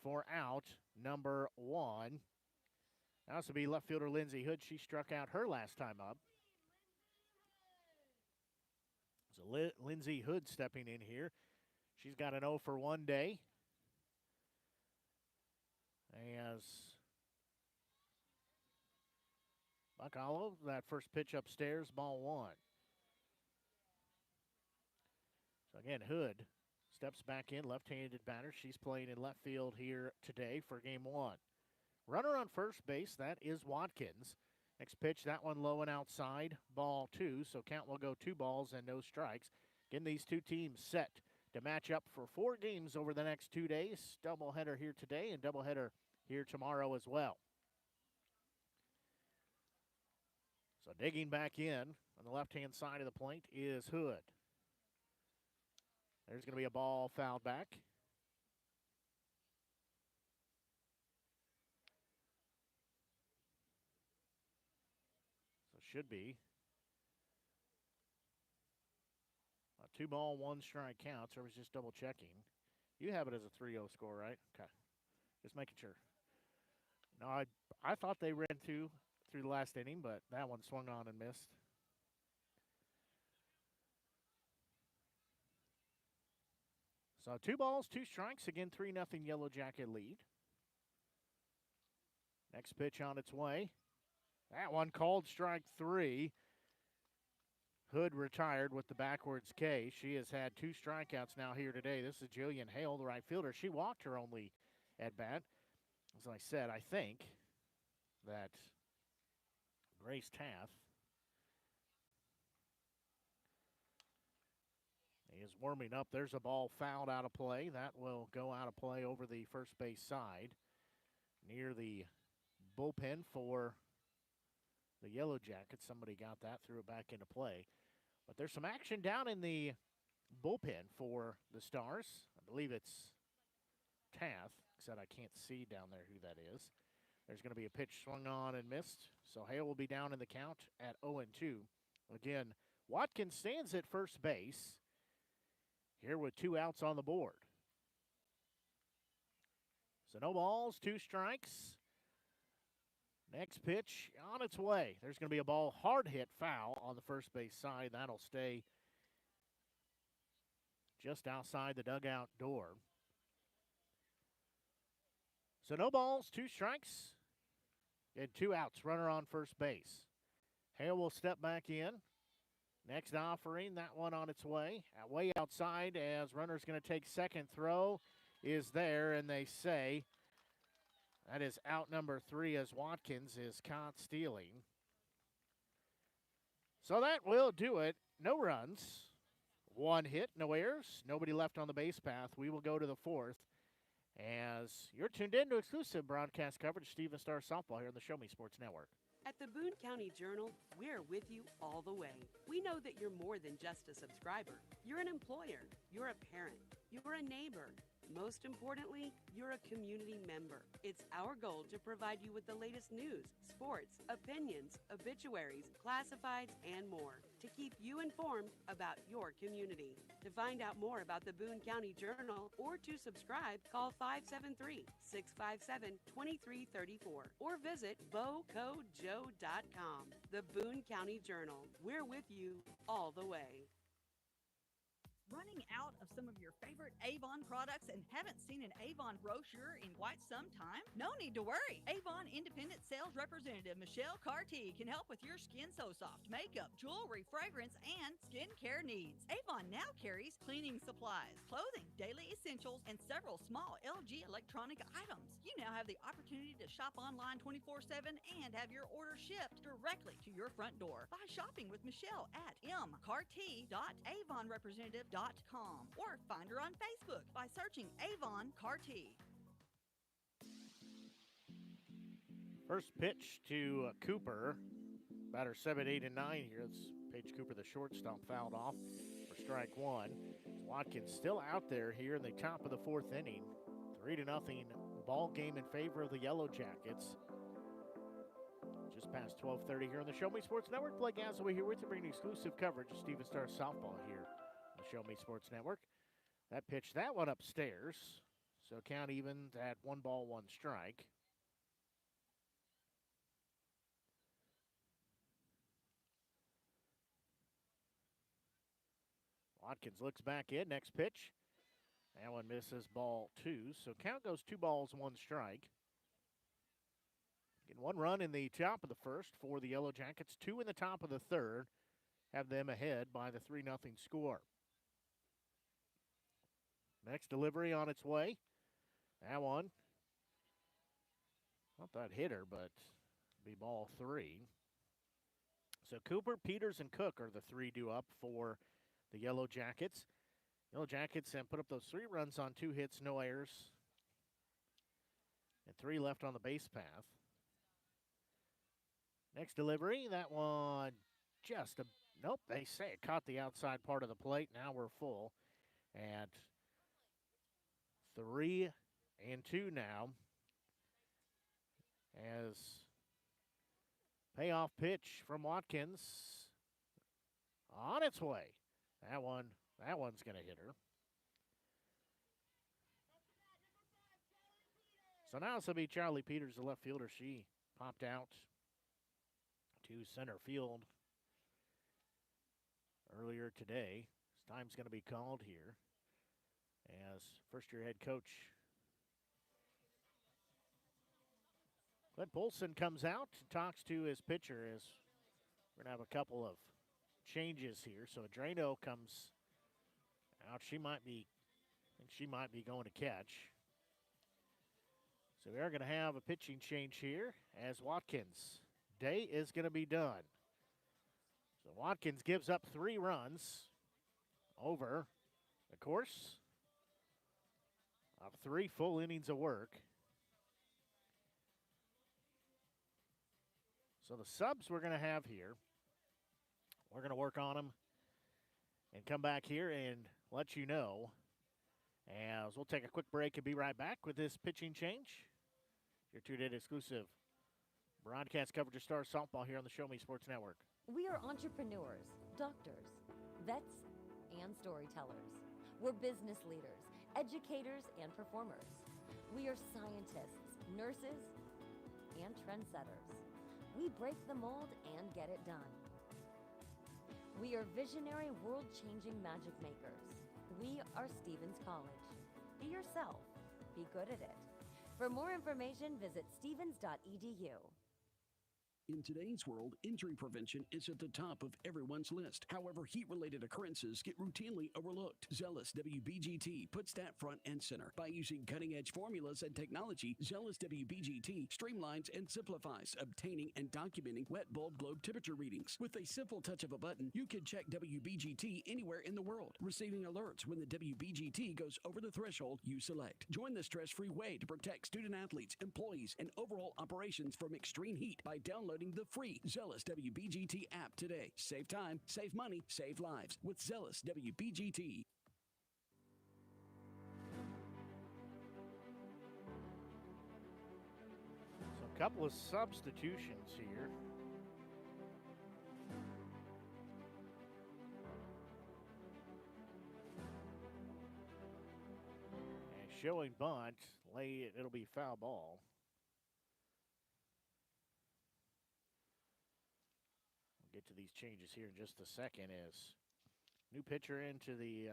for out number 1. Now this will be left fielder Lindsey Hood. She struck out her last time up. So Lindsey Hood stepping in here. She's got an 0 for 1 day. As Buck Hollow, that first pitch upstairs, ball 1. So again, Hood steps back in, left-handed batter. She's playing in left field here today for game 1. Runner on first base, that is Watkins. Next pitch, that one low and outside, ball 2. So count will go 2 balls and no strikes. Again, these two teams set to match up for 4 games over the next 2 days. Doubleheader here today and doubleheader here tomorrow as well. So digging back in on the left-hand side of the plate is Hood. There's going to be a ball fouled back. So should be a 2 ball, 1 strike count. So I was just double checking. You have it as a 3-0 score, right? Okay. Just making sure. No, I thought they ran 2 through the last inning, but that one swung on and missed. So 2 balls, 2 strikes. Again, 3-0 Yellow Jacket lead. Next pitch on its way. That one called strike 3. Hood retired with the backwards K. She has had 2 strikeouts now here today. This is Jillian Hale, the right fielder. She walked her only at bat. As I said, I think that Grace Taff is warming up. There's a ball fouled out of play. That will go out of play over the first base side near the bullpen for the Yellow Jackets. Somebody got that, threw it back into play. But there's some action down in the bullpen for the Stars. I believe it's Taff, except I can't see down there who that is. There's going to be a pitch swung on and missed. So Hale will be down in the count at 0-2. Again, Watkins stands at first base here with 2 outs on the board. So no balls, 2 strikes. Next pitch on its way. There's going to be a ball, hard hit foul on the first base side. That'll stay just outside the dugout door. So no balls, 2 strikes, and 2 outs. Runner on first base. Hale will step back in. Next offering, that one on its way. Way outside as runner's going to take second. Throw is there, and they say that is out number 3 as Watkins is caught stealing. So that will do it. No runs, 1 hit, no errors, nobody left on the base path. We will go to the 4th as you're tuned in to exclusive broadcast coverage, Stephen Star Softball here on the Show Me Sports Network. At the Boone County Journal, we're with you all the way. We know that you're more than just a subscriber. You're an employer, you're a parent, you're a neighbor. Most importantly, you're a community member. It's our goal to provide you with the latest news, sports, opinions, obituaries, classifieds, and more to keep you informed about your community. To find out more about the Boone County Journal or to subscribe, call 573-657-2334 or visit bocojoe.com. The Boone County Journal. We're with you all the way. Running out of some of your favorite Avon products and haven't seen an Avon brochure in quite some time? No need to worry. Avon Independent Sales Representative Michelle Carty can help with your Skin So Soft makeup, jewelry, fragrance, and skincare needs. Avon now carries cleaning supplies, clothing, daily essentials, and several small LG electronic items. You now have the opportunity to shop online 24/7 and have your order shipped directly to your front door by shopping with Michelle at mcarty.avonrepresentative.com or find her on Facebook by searching Avon Carty. First pitch to Cooper. Batter 7, 8, and 9 here. It's Paige Cooper, the shortstop, fouled off for strike one. Watkins still out there here in the top of the fourth inning. 3-0 ball game in favor of the Yellowjackets. Just past 12:30 here on the Show Me Sports Network. Blake Gasaway here with you, bringing exclusive coverage of Stephen Star softball here on the Show Me Sports Network. That pitch, that one upstairs. So count even at 1-1 strike. Watkins looks back in. Next pitch. That one misses, ball 2. So count goes 2-1 strike. Getting 1 run in the top of the first for the Yellowjackets. 2 in the top of the third. Have them ahead by the 3-0 score. Next delivery on its way. That one. Not that hitter, but be ball 3. So Cooper, Peters, and Cook are the 3 due up for the Yellowjackets. Yellowjackets have put up those 3 runs on 2 hits, no errors, and 3 left on the base path. Next delivery, that one just nope, they say it caught the outside part of the plate. Now we're full. And 3-2 now as payoff pitch from Watkins on its way. That one's going to hit her. So now it's going to be Charlie Peters, the left fielder. She popped out to center field earlier today. This time's going to be called here as first-year head coach Glenn Polson comes out and talks to his pitcher as we're going to have a couple of changes here. So Adreno comes out. I think she might be going to catch. So we are going to have a pitching change here as Watkins' day is going to be done. So Watkins gives up 3 runs over the course of 3 full innings of work. So the subs we're going to have here, we're going to work on them and come back here and let you know. As we'll take a quick break and be right back with this pitching change. Your 2-day exclusive broadcast coverage of Star Softball here on the Show Me Sports Network. We are entrepreneurs, doctors, vets, and storytellers. We're business leaders, educators, and performers. We are scientists, nurses, and trendsetters. We break the mold and get it done. We are visionary, world-changing magic makers. We are Stevens College. Be yourself. Be good at it. For more information, visit stevens.edu. In today's world, injury prevention is at the top of everyone's list. However, heat-related occurrences get routinely overlooked. Zealous WBGT puts that front and center. By using cutting-edge formulas and technology, Zealous WBGT streamlines and simplifies obtaining and documenting wet bulb globe temperature readings. With a simple touch of a button, you can check WBGT anywhere in the world, receiving alerts when the WBGT goes over the threshold you select. Join the stress-free way to protect student-athletes, employees, and overall operations from extreme heat by downloading downloading the free Zealous WBGT app today. Save time, save money, save lives with Zealous WBGT. So a couple of substitutions here. And showing bunt, it'll be foul ball. We'll get to these changes here in just a second as new pitcher into the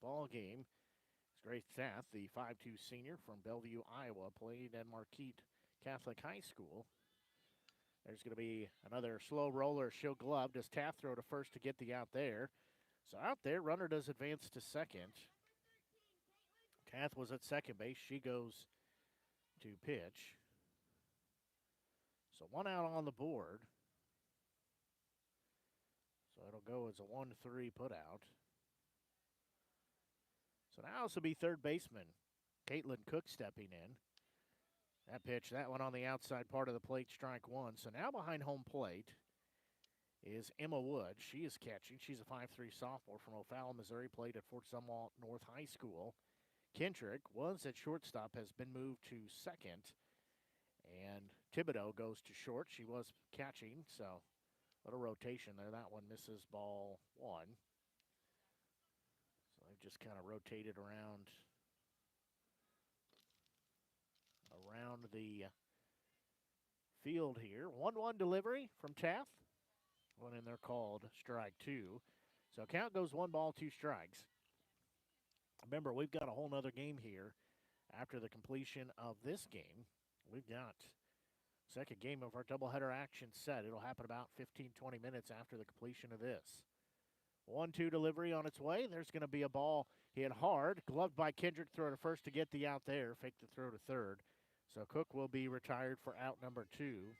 ball game. It's Grace Sath, the 5'2 senior from Bellevue, Iowa, played at Marquette Catholic High School. There's going to be another slow roller. She'll glove. Does Taft throw to first to get the out there? So out there, runner does advance to second. Taft was at second base. She goes to pitch. So one out on the board. So it'll go as a 1-3 put out. So now this will be third baseman Caitlin Cook stepping in. That pitch, that one on the outside part of the plate, strike one. So now behind home plate is Emma Wood. She is catching. She's a 5'3 sophomore from O'Fallon, Missouri, played at Fort Sumwalt North High School. Kendrick was at shortstop, has been moved to second. And Thibodeau goes to short. She was catching, so a little rotation there. That one misses ball one. So they've just kind of rotated around the field here. 1-1 delivery from Taft. One in there called strike two. So count goes 1 ball, 2 strikes. Remember, we've got a whole nother game here after the completion of this game. We've got second game of our doubleheader action set. It'll happen about 15-20 minutes after the completion of this. 1-2 delivery on its way. There's going to be a ball hit hard. Gloved by Kendrick. Throw to first to get the out there. Fake the throw to third. So Cook will be retired for out number 2.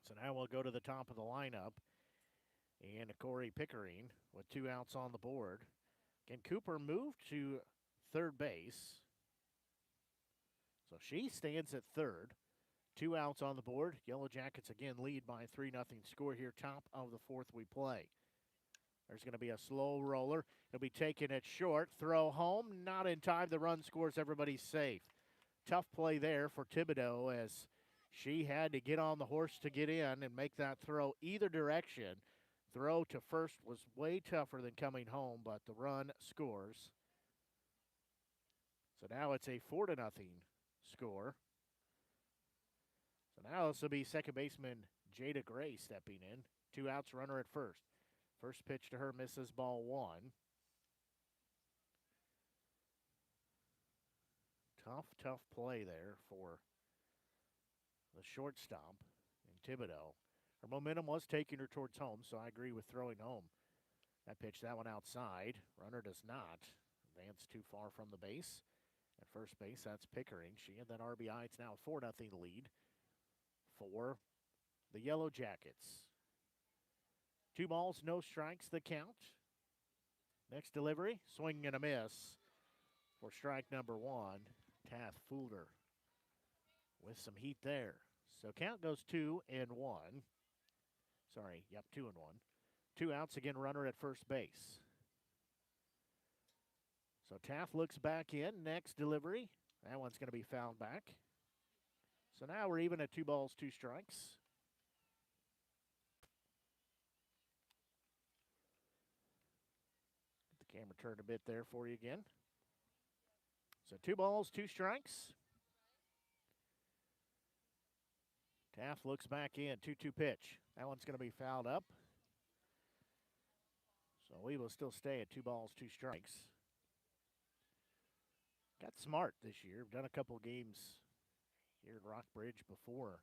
So now we'll go to the top of the lineup. And Corey Pickering with 2 outs on the board. Again, Cooper moved to third base. So she stands at third. 2 outs on the board. Yellowjackets again lead by a 3-0 score here. Top of the fourth we play. There's going to be a slow roller. It'll be taken at short. Throw home. Not in time. The run scores. Everybody's safe. Tough play there for Thibodeau as she had to get on the horse to get in and make that throw either direction. Throw to first was way tougher than coming home, but the run scores. So now it's a 4-0 score. So now this will be second baseman Jada Gray stepping in. 2 outs, runner at first. First pitch to her misses ball one. Tough play there for the shortstop in Thibodeau. Her momentum was taking her towards home, so I agree with throwing home. That pitch, that one outside. Runner does not advance too far from the base. At first base, that's Pickering. She had that RBI. It's now a 4-0 lead for the Yellowjackets. 2 balls, no strikes, the count. Next delivery, swing and a miss for strike number 1. Taft fooled her with some heat there. So count goes 2-1. Sorry, yep, 2-1. 2 outs, again, runner at first base. So Taft looks back in. Next delivery, that one's going to be fouled back. So now we're even at 2 balls, 2 strikes. Get the camera turned a bit there for you again. So 2 balls, 2 strikes. Taft looks back in, 2-2 pitch. That one's going to be fouled up. So we will still stay at 2 balls, 2 strikes. Got smart this year. Done a couple games here at Rockbridge before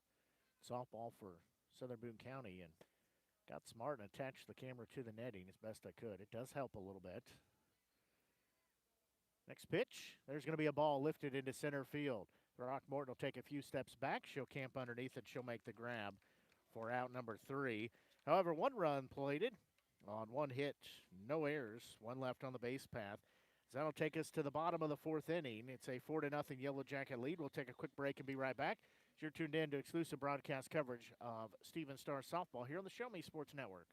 softball for Southern Boone County and got smart and attached the camera to the netting as best I could. It does help a little bit. Next pitch, there's going to be a ball lifted into center field. Throckmorton will take a few steps back. She'll camp underneath it. She'll make the grab for out number 3. However, 1 run plated on 1 hit, no errors, 1 left on the base path. So that'll take us to the bottom of the 4th inning. It's a 4-0 Yellow Jacket lead. We'll take a quick break and be right back. You're tuned in to exclusive broadcast coverage of Stephen Star softball here on the Show Me Sports Network.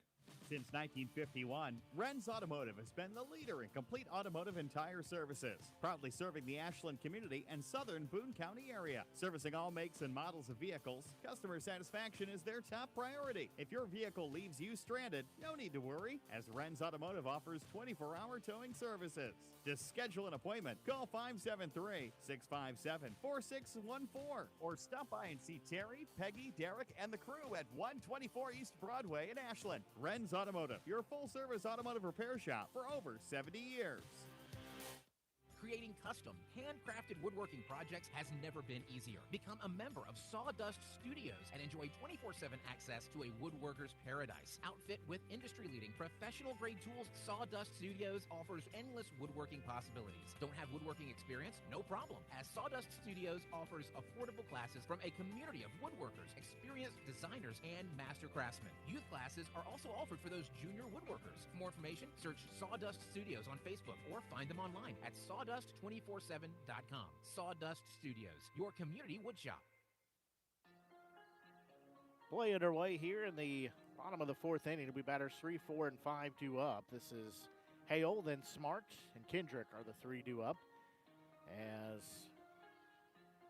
Since 1951, Ren's Automotive has been the leader in complete automotive and tire services, proudly serving the Ashland community and southern Boone County area. Servicing all makes and models of vehicles, customer satisfaction is their top priority. If your vehicle leaves you stranded, no need to worry, as Ren's Automotive offers 24-hour towing services. To schedule an appointment, call 573-657-4614 or stop by and see Terry, Peggy, Derek, and the crew at 124 East Broadway in Ashland. Ren's Automotive, your full-service automotive repair shop for over 70 years. Creating custom, handcrafted woodworking projects has never been easier. Become a member of Sawdust Studios and enjoy 24/7 access to a woodworker's paradise. Outfit with industry-leading professional-grade tools, Sawdust Studios offers endless woodworking possibilities. Don't have woodworking experience? No problem, as Sawdust Studios offers affordable classes from a community of woodworkers, experienced designers, and master craftsmen. Youth classes are also offered for those junior woodworkers. For more information, search Sawdust Studios on Facebook or find them online at sawdust247.com. Sawdust Studios, your community woodshop. Play underway here in the bottom of the fourth inning. It'll be batters 3, 4, and 5 due up. This is Hale, then Smart, and Kendrick are the 3 due up. As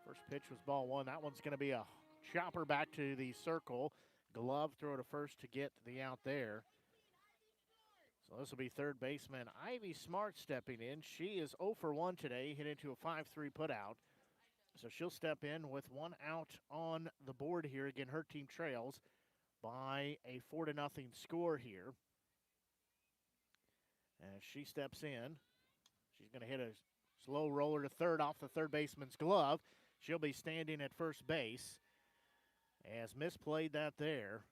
first pitch was ball 1. That one's going to be a chopper back to the circle. Glove throw to first to get the out there. So this will be third baseman Ivy Smart stepping in. She is 0 for 1 today, hit into a 5-3 putout. So she'll step in with 1 out on the board here. Again, her team trails by a 4-0 score here. As she steps in, she's going to hit a slow roller to third off the third baseman's glove. She'll be standing at first base. As misplayed that there.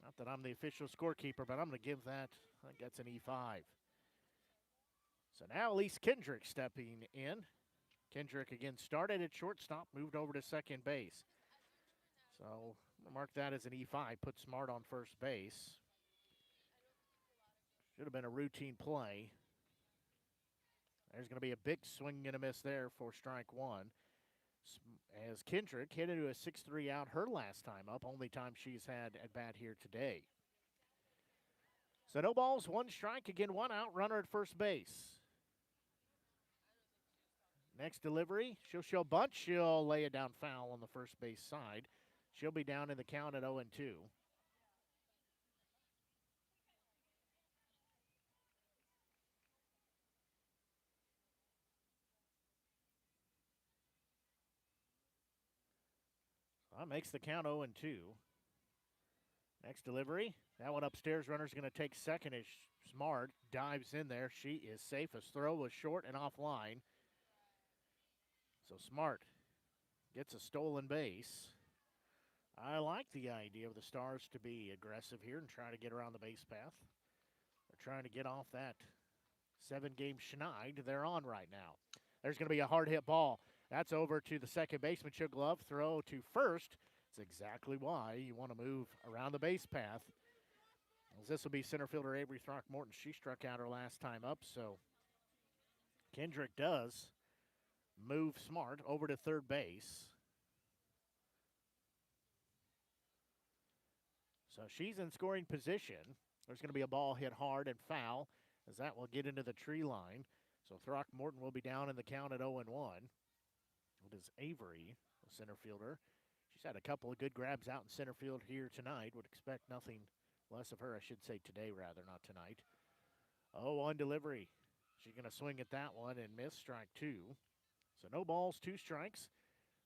Not that I'm the official scorekeeper, but I'm going to give that, I think that's an E5. So now Elise Kendrick stepping in. Kendrick again started at shortstop, moved over to second base. So I'm going to mark that as an E5, put Smart on first base. Should have been a routine play. There's going to be a big swing and a miss there for strike 1. As Kendrick hit into a 6-3 out her last time up, only time she's had at bat here today. So no balls, 1 strike, again 1 out, runner at first base. Next delivery, she'll show bunt, she'll lay it down foul on the first base side. She'll be down in the count at 0-2. That makes the count 0-2. Next delivery. That one upstairs. Runner's going to take second as Smart dives in there. She is safe. His throw was short and offline. So Smart gets a stolen base. I like the idea of the Stars to be aggressive here and try to get around the base path. They're trying to get off that 7-game schneid they're on right now. There's going to be a hard hit ball. That's over to the second baseman. She'll glove throw to first. That's exactly why you want to move around the base path. As this will be center fielder Avery Throckmorton. She struck out her last time up, so Kendrick does move Smart over to third base. So she's in scoring position. There's going to be a ball hit hard and foul as that will get into the tree line. So Throckmorton will be down in the count at 0-1. It is Avery, the center fielder. She's had a couple of good grabs out in center field here tonight. Would expect nothing less of her, I should say today rather, not tonight. 0-1 delivery. She's going to swing at that one and miss strike 2. So no balls, 2 strikes.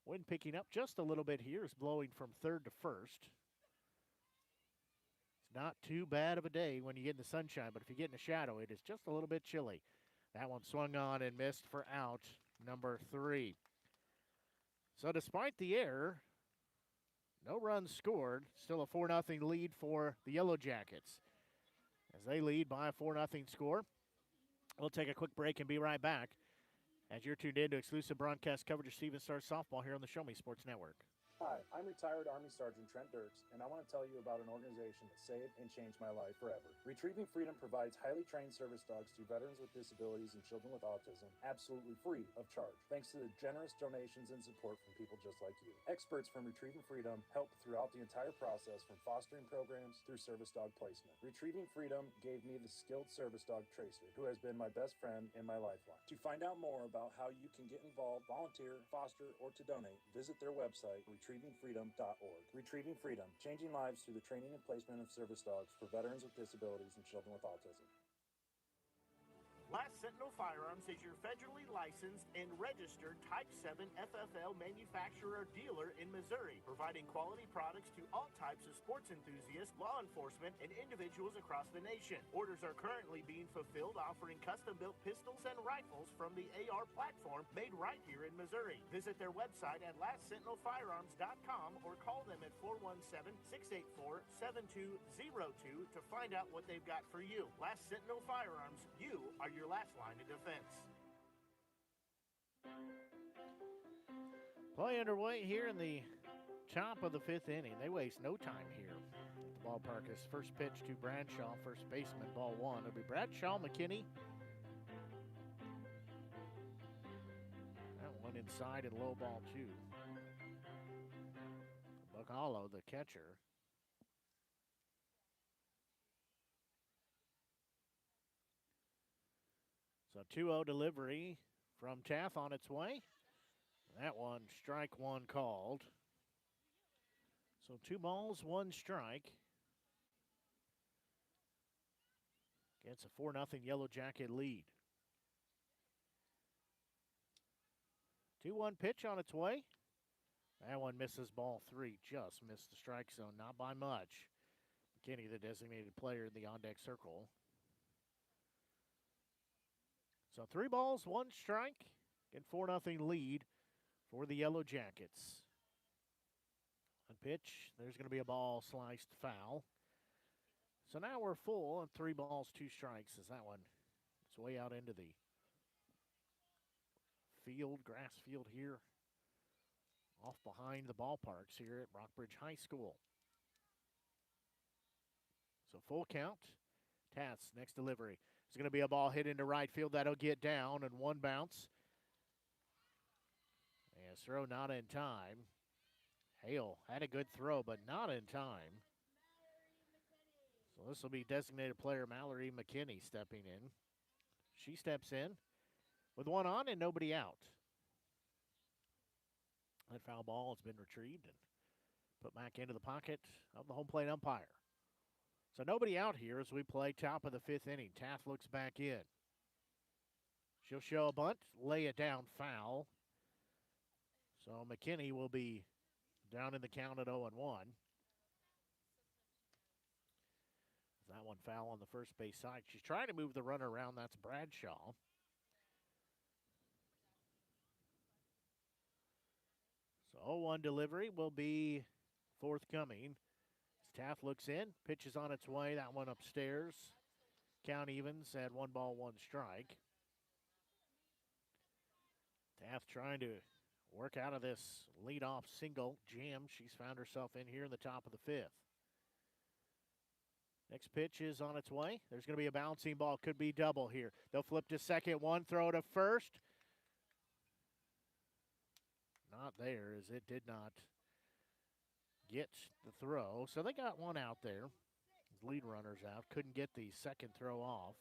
Wind picking up just a little bit here is blowing from third to first. It's not too bad of a day when you get in the sunshine, but if you get in the shadow, it is just a little bit chilly. That one swung on and missed for out number 3. So despite the error, no runs scored. Still a 4-0 lead for the Yellowjackets as they lead by a 4-0 score. We'll take a quick break and be right back as you're tuned in to exclusive broadcast coverage of Stephen Star softball here on the Show Me Sports Network. Hi, I'm retired Army Sergeant Trent Dirks, and I want to tell you about an organization that saved and changed my life forever. Retrieving Freedom provides highly trained service dogs to veterans with disabilities and children with autism, absolutely free of charge, thanks to the generous donations and support from people just like you. Experts from Retrieving Freedom help throughout the entire process, from fostering programs through service dog placement. Retrieving Freedom gave me the skilled service dog Tracer, who has been my best friend and my lifeline. To find out more about how you can get involved, volunteer, foster, or to donate, visit their website, retrievingfreedom.org. Retrieving Freedom, changing lives through the training and placement of service dogs for veterans with disabilities and children with autism. Last Sentinel Firearms is your federally licensed and registered Type 7 FFL manufacturer dealer in Missouri, providing quality products to all types of sports enthusiasts, law enforcement, and individuals across the nation. Orders are currently being fulfilled, offering custom-built pistols and rifles from the AR platform made right here in Missouri. Visit their website at lastsentinelfirearms.com or call them at 417-684-7202 to find out what they've got for you. Last Sentinel Firearms, you are your last line of defense. Play underway here in the top of the fifth inning. They waste no time here at the ballpark. As first pitch to Bradshaw, first baseman, ball one. It'll be Bradshaw, McKinney. That one inside and low, ball two. Bacallo, the catcher. So 2-0 delivery from Taff on its way. That one, strike one called. So 2 balls, 1 strike. Gets a 4-0 Yellowjacket lead. 2-1 pitch on its way. That one misses ball 3. Just missed the strike zone, not by much. McKinney, the designated player in the on-deck circle. So 3 balls, 1 strike, and 4-0 lead for the Yellowjackets. On pitch, there's going to be a ball sliced foul. So now we're full on 3 balls, 2 strikes as that one is way out into the field, grass field here, off behind the ballparks here at Rockbridge High School. So full count. Tass, next delivery. It's going to be a ball hit into right field. That'll get down and 1 bounce. And throw not in time. Hale had a good throw, but not in time. So this will be designated player Mallory McKinney stepping in. She steps in with 1 on and nobody out. That foul ball has been retrieved and put back into the pocket of the home plate umpire. So nobody out here as we play top of the 5th inning. Taft looks back in. She'll show a bunt, lay it down, foul. So McKinney will be down in the count at 0-1. That one foul on the first base side. She's trying to move the runner around. That's Bradshaw. So 0-1 delivery will be forthcoming. As Taft looks in, pitches on its way. That one upstairs. Count evens at 1 ball, 1 strike. Taft trying to work out of this leadoff single jam she's found herself in here in the top of the 5th. Next pitch is on its way. There's going to be a bouncing ball. Could be double here. They'll flip to second. 1 throw to first. Not there, as it did not get the throw. So they got 1 out there. Lead runners out. Couldn't get the second throw off.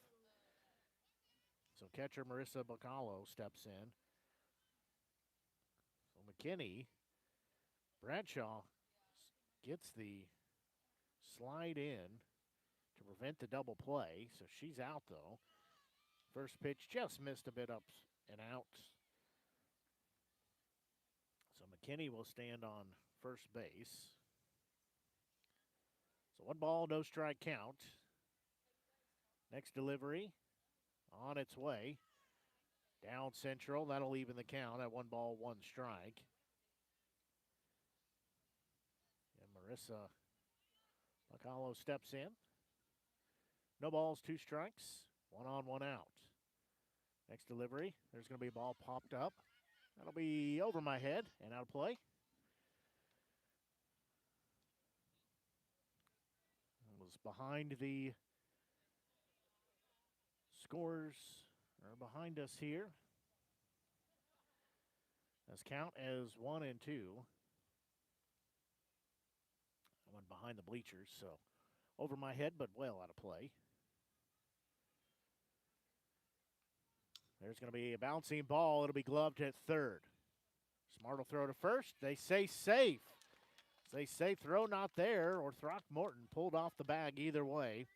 So catcher Marissa Bacallo steps in. So McKinney, Bradshaw gets the slide in to prevent the double play. So she's out, though. First pitch just missed a bit up and out. So McKinney will stand on first base. So 1 ball, no strike count. Next delivery on its way. Down central, that'll even the count at 1 ball, 1 strike. And Marissa Bacallo steps in. No balls, 2 strikes. 1 on, 1 out. Next delivery, there's going to be a ball popped up. That'll be over my head and out of play. As behind the scores are behind us here. As count as 1 and 2. I went behind the bleachers, so over my head, but well out of play. There's going to be a bouncing ball. It'll be gloved at third. Smart will throw to first. They say safe. They say throw not there, or Throckmorton pulled off the bag either way.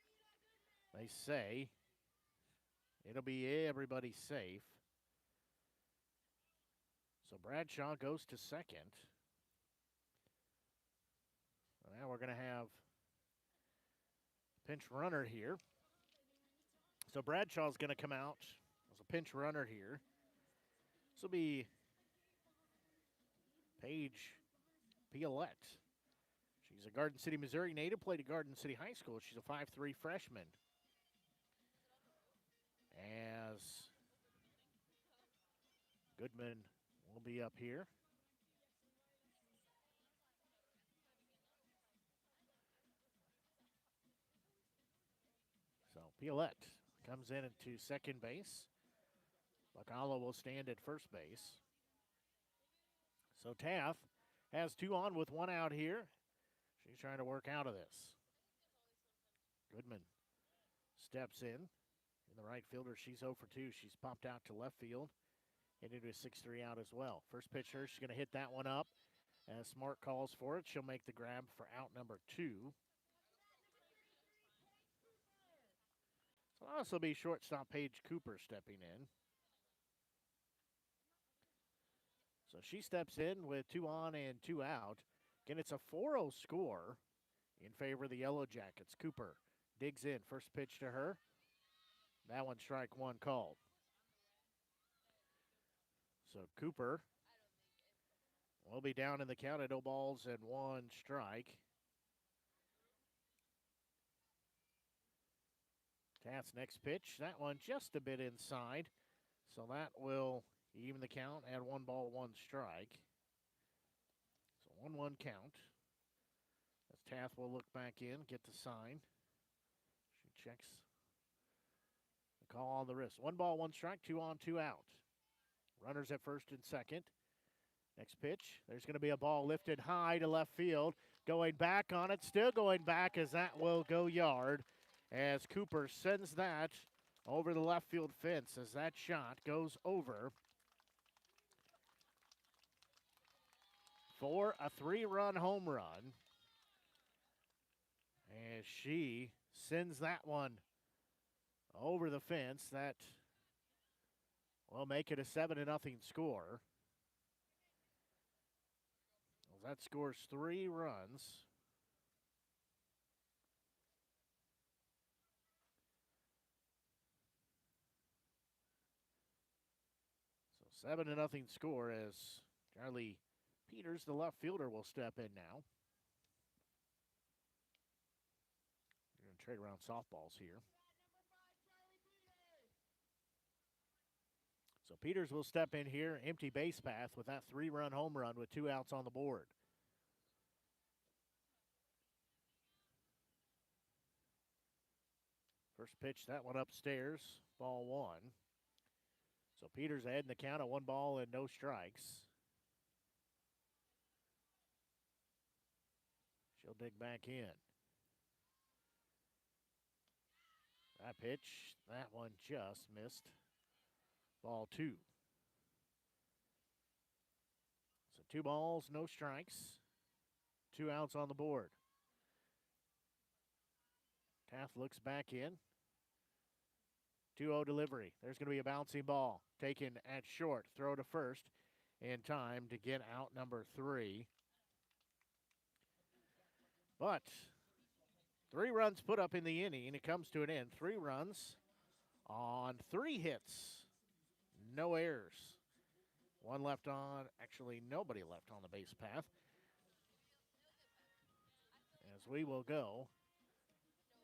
They say it'll be everybody safe. So Bradshaw goes to second. Now we're going to have pinch runner here. So Bradshaw's going to come out as a pinch runner here. This will be Paige Piolette. She's a Garden City, Missouri native, played at Garden City High School. She's a 5'3" freshman. As Goodman will be up here. So Piolette comes in into second base. Bacala will stand at first base. So Taft has 2 on with 1 out here. She's trying to work out of this. Goodman steps in the right fielder. She's 0 for 2. She's popped out to left field. Hit into a 6-3 out as well. First pitcher, she's going to hit that one up. As Smart calls for it, she'll make the grab for out number 2. So it'll also be shortstop Paige Cooper stepping in. So she steps in with 2 on and 2 out. Again, it's a 4-0 score in favor of the Yellowjackets. Cooper digs in. First pitch to her. That one strike 1 called. So Cooper will be down in the count at 0 balls and 1 strike. Taft's next pitch. That one just a bit inside. So that will even the count at 1 ball, 1 strike. So 1-1 count. As Taft will look back in, get the sign. She checks the call on the wrist. 1 ball, 1 strike, 2 on, 2 out. Runners at first and second. Next pitch. There's going to be a ball lifted high to left field. Going back on it. Still going back as that will go yard. As Cooper sends that over the left field fence as that shot goes over for a 3-run home run. As she sends that one over the fence. That will make it a 7-0 score. Well, that scores 3 runs. So 7-0 score as Charlie Peters, the left fielder, will step in now. We're going to trade around softballs here. So Peters will step in here, empty base path with that 3-run home run with 2 outs on the board. First pitch, that one upstairs, ball 1. So Peters ahead in the count at 1 ball and no strikes. She'll dig back in. That pitch, that one just missed. Ball 2. So 2 balls, no strikes. 2 outs on the board. Taft looks back in. 2-0 delivery. There's going to be a bouncing ball taken at short. Throw to first in time to get out number 3. But 3 runs put up in the inning, and it comes to an end. 3 runs on 3 hits. No errors. 1 left on, actually nobody left on the base path. As we will go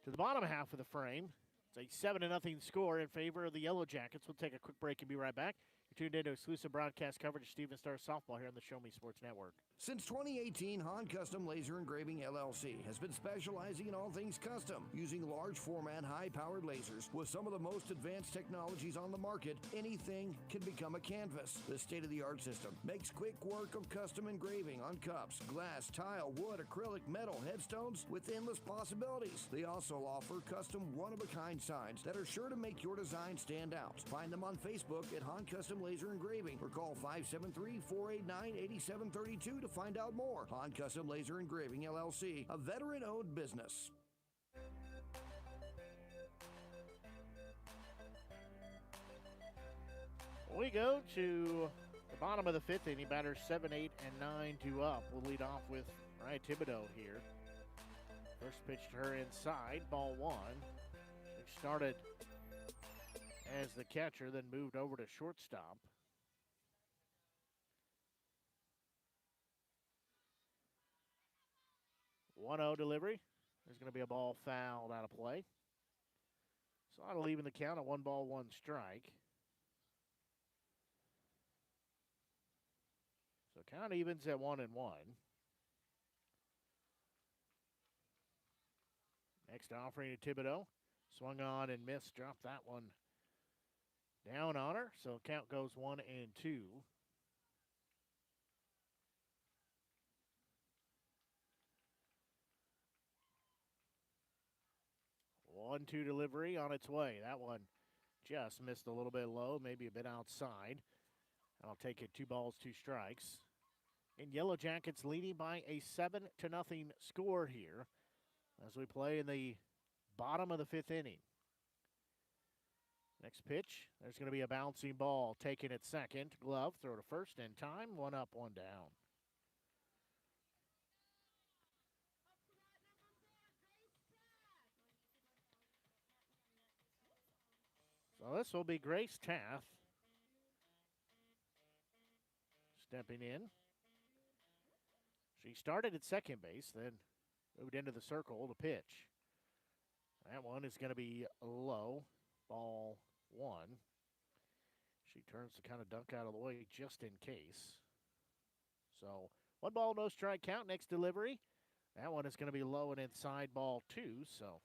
to the bottom half of the frame. It's a 7-0 score in favor of the Yellowjackets. We'll take a quick break and be right back. You're tuned into exclusive broadcast coverage of Steven Stars softball here on the Show Me Sports Network. Since 2018, Han Custom Laser Engraving LLC has been specializing in all things custom, using large format, high-powered lasers with some of the most advanced technologies on the market. Anything can become a canvas. This state-of-the-art system makes quick work of custom engraving on cups, glass, tile, wood, acrylic, metal, headstones with endless possibilities. They also offer custom one-of-a-kind signs that are sure to make your design stand out. Find them on Facebook at Han Custom Laser Engraving or call 573-489-8732 to find out more. Han Custom Laser Engraving LLC, a veteran-owned business. We go to the bottom of the fifth inning. Batters 7, 8, and 9 to up. We'll lead off with Ryan Thibodeau here. First pitch to her inside, ball one. She started as the catcher, then moved over to shortstop. 1-0 delivery. There's going to be a ball fouled out of play. So that'll leave in the count at 1 ball, 1 strike. So count evens at 1-1. Next offering to Thibodeau. Swung on and missed. Dropped that one down on her. So count goes 1-2. 1-2 delivery on its way. That one just missed a little bit low, maybe a bit outside. I'll take it 2 balls, 2 strikes. And Yellowjackets leading by a 7-0 score here as we play in the bottom of the 5th inning. Next pitch, there's going to be a bouncing ball taken at second. Glove, throw to first in time. 1 up, 1 down. So this will be Grace Taff stepping in. She started at second base, then moved into the circle to pitch. That one is going to be low, ball 1. She turns to kind of dunk out of the way just in case. So 1 ball, no strike count. Next delivery. That one is going to be low and inside, ball 2. So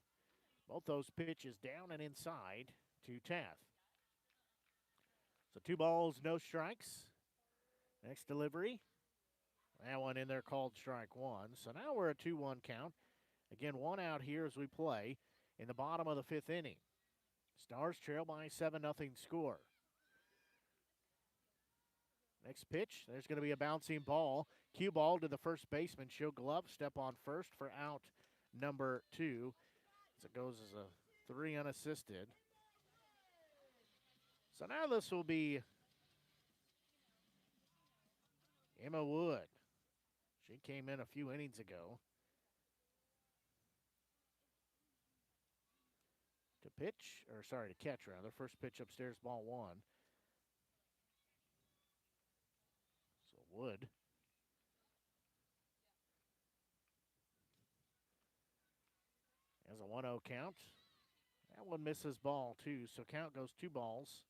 both those pitches down and inside to Taff. So 2 balls, no strikes. Next delivery. That one in there called strike 1. So now we're at 2-1 count. Again, 1 out here as we play in the bottom of the 5th inning. Stars trail by a 7-0 score. Next pitch, there's going to be a bouncing ball. Cue ball to the first baseman. She'll glove, step on first for out number 2. As it goes as a 3 unassisted. So now this will be Emma Wood. She came in a few innings ago to catch rather. First pitch upstairs, ball 1. So Wood has a 1-0 count. That one misses, ball 2. So count goes 2 balls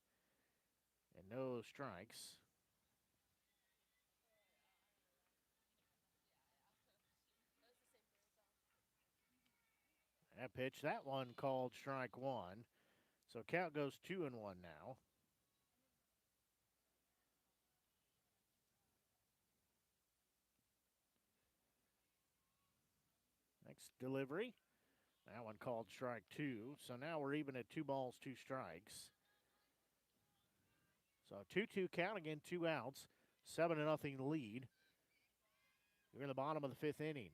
and no strikes. That pitch, that one called strike 1. So count goes 2-1 now. Next delivery. That one called strike 2. So now we're even at 2 balls, 2 strikes. So 2-2 count, again, 2 outs. 7-0 lead. We're in the bottom of the 5th inning.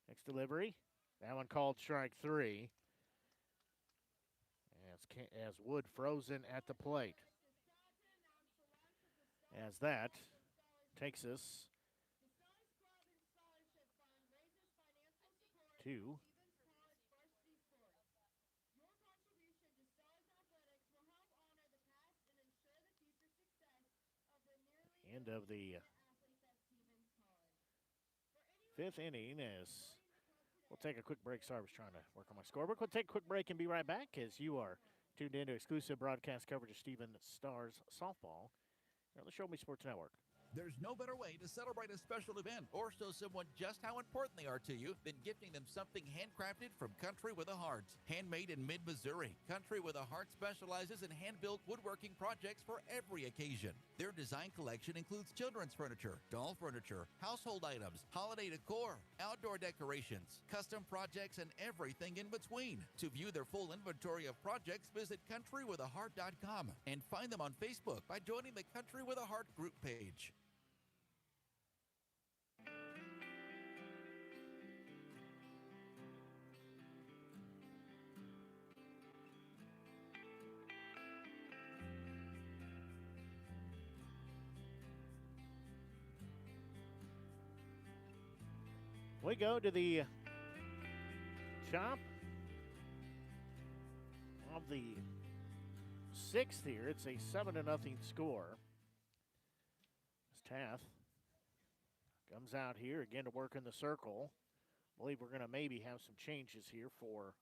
Next delivery. That one called strike 3. As Wood frozen at the plate. As that takes us to end of the 5th inning as we'll take a quick break. Sorry, I was trying to work on my scorebook. We'll take a quick break and be right back as you are tuned in to exclusive broadcast coverage of Steven Stars softball on the Show Me Sports Network. There's no better way to celebrate a special event or show someone just how important they are to you than gifting them something handcrafted from Country with a Heart. Handmade in mid-Missouri, Country with a Heart specializes in hand-built woodworking projects for every occasion. Their design collection includes children's furniture, doll furniture, household items, holiday decor, outdoor decorations, custom projects, and everything in between. To view their full inventory of projects, visit countrywithaheart.com and find them on Facebook by joining the Country with a Heart group page. We go to the top of the sixth here. It's a 7-0 score. As Tath comes out here again to work in the circle. I believe we're going to maybe have some changes here for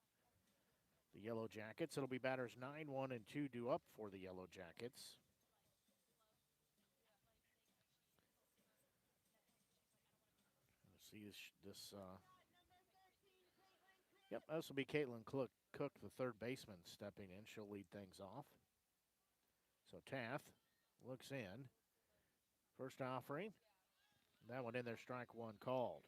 the Yellowjackets. It'll be batters 9, 1, and 2 due up for the Yellowjackets. See this yep, this will be Caitlin Cook, the third baseman, stepping in. She'll lead things off. So Tath looks in. First offering. That one in there, strike one called.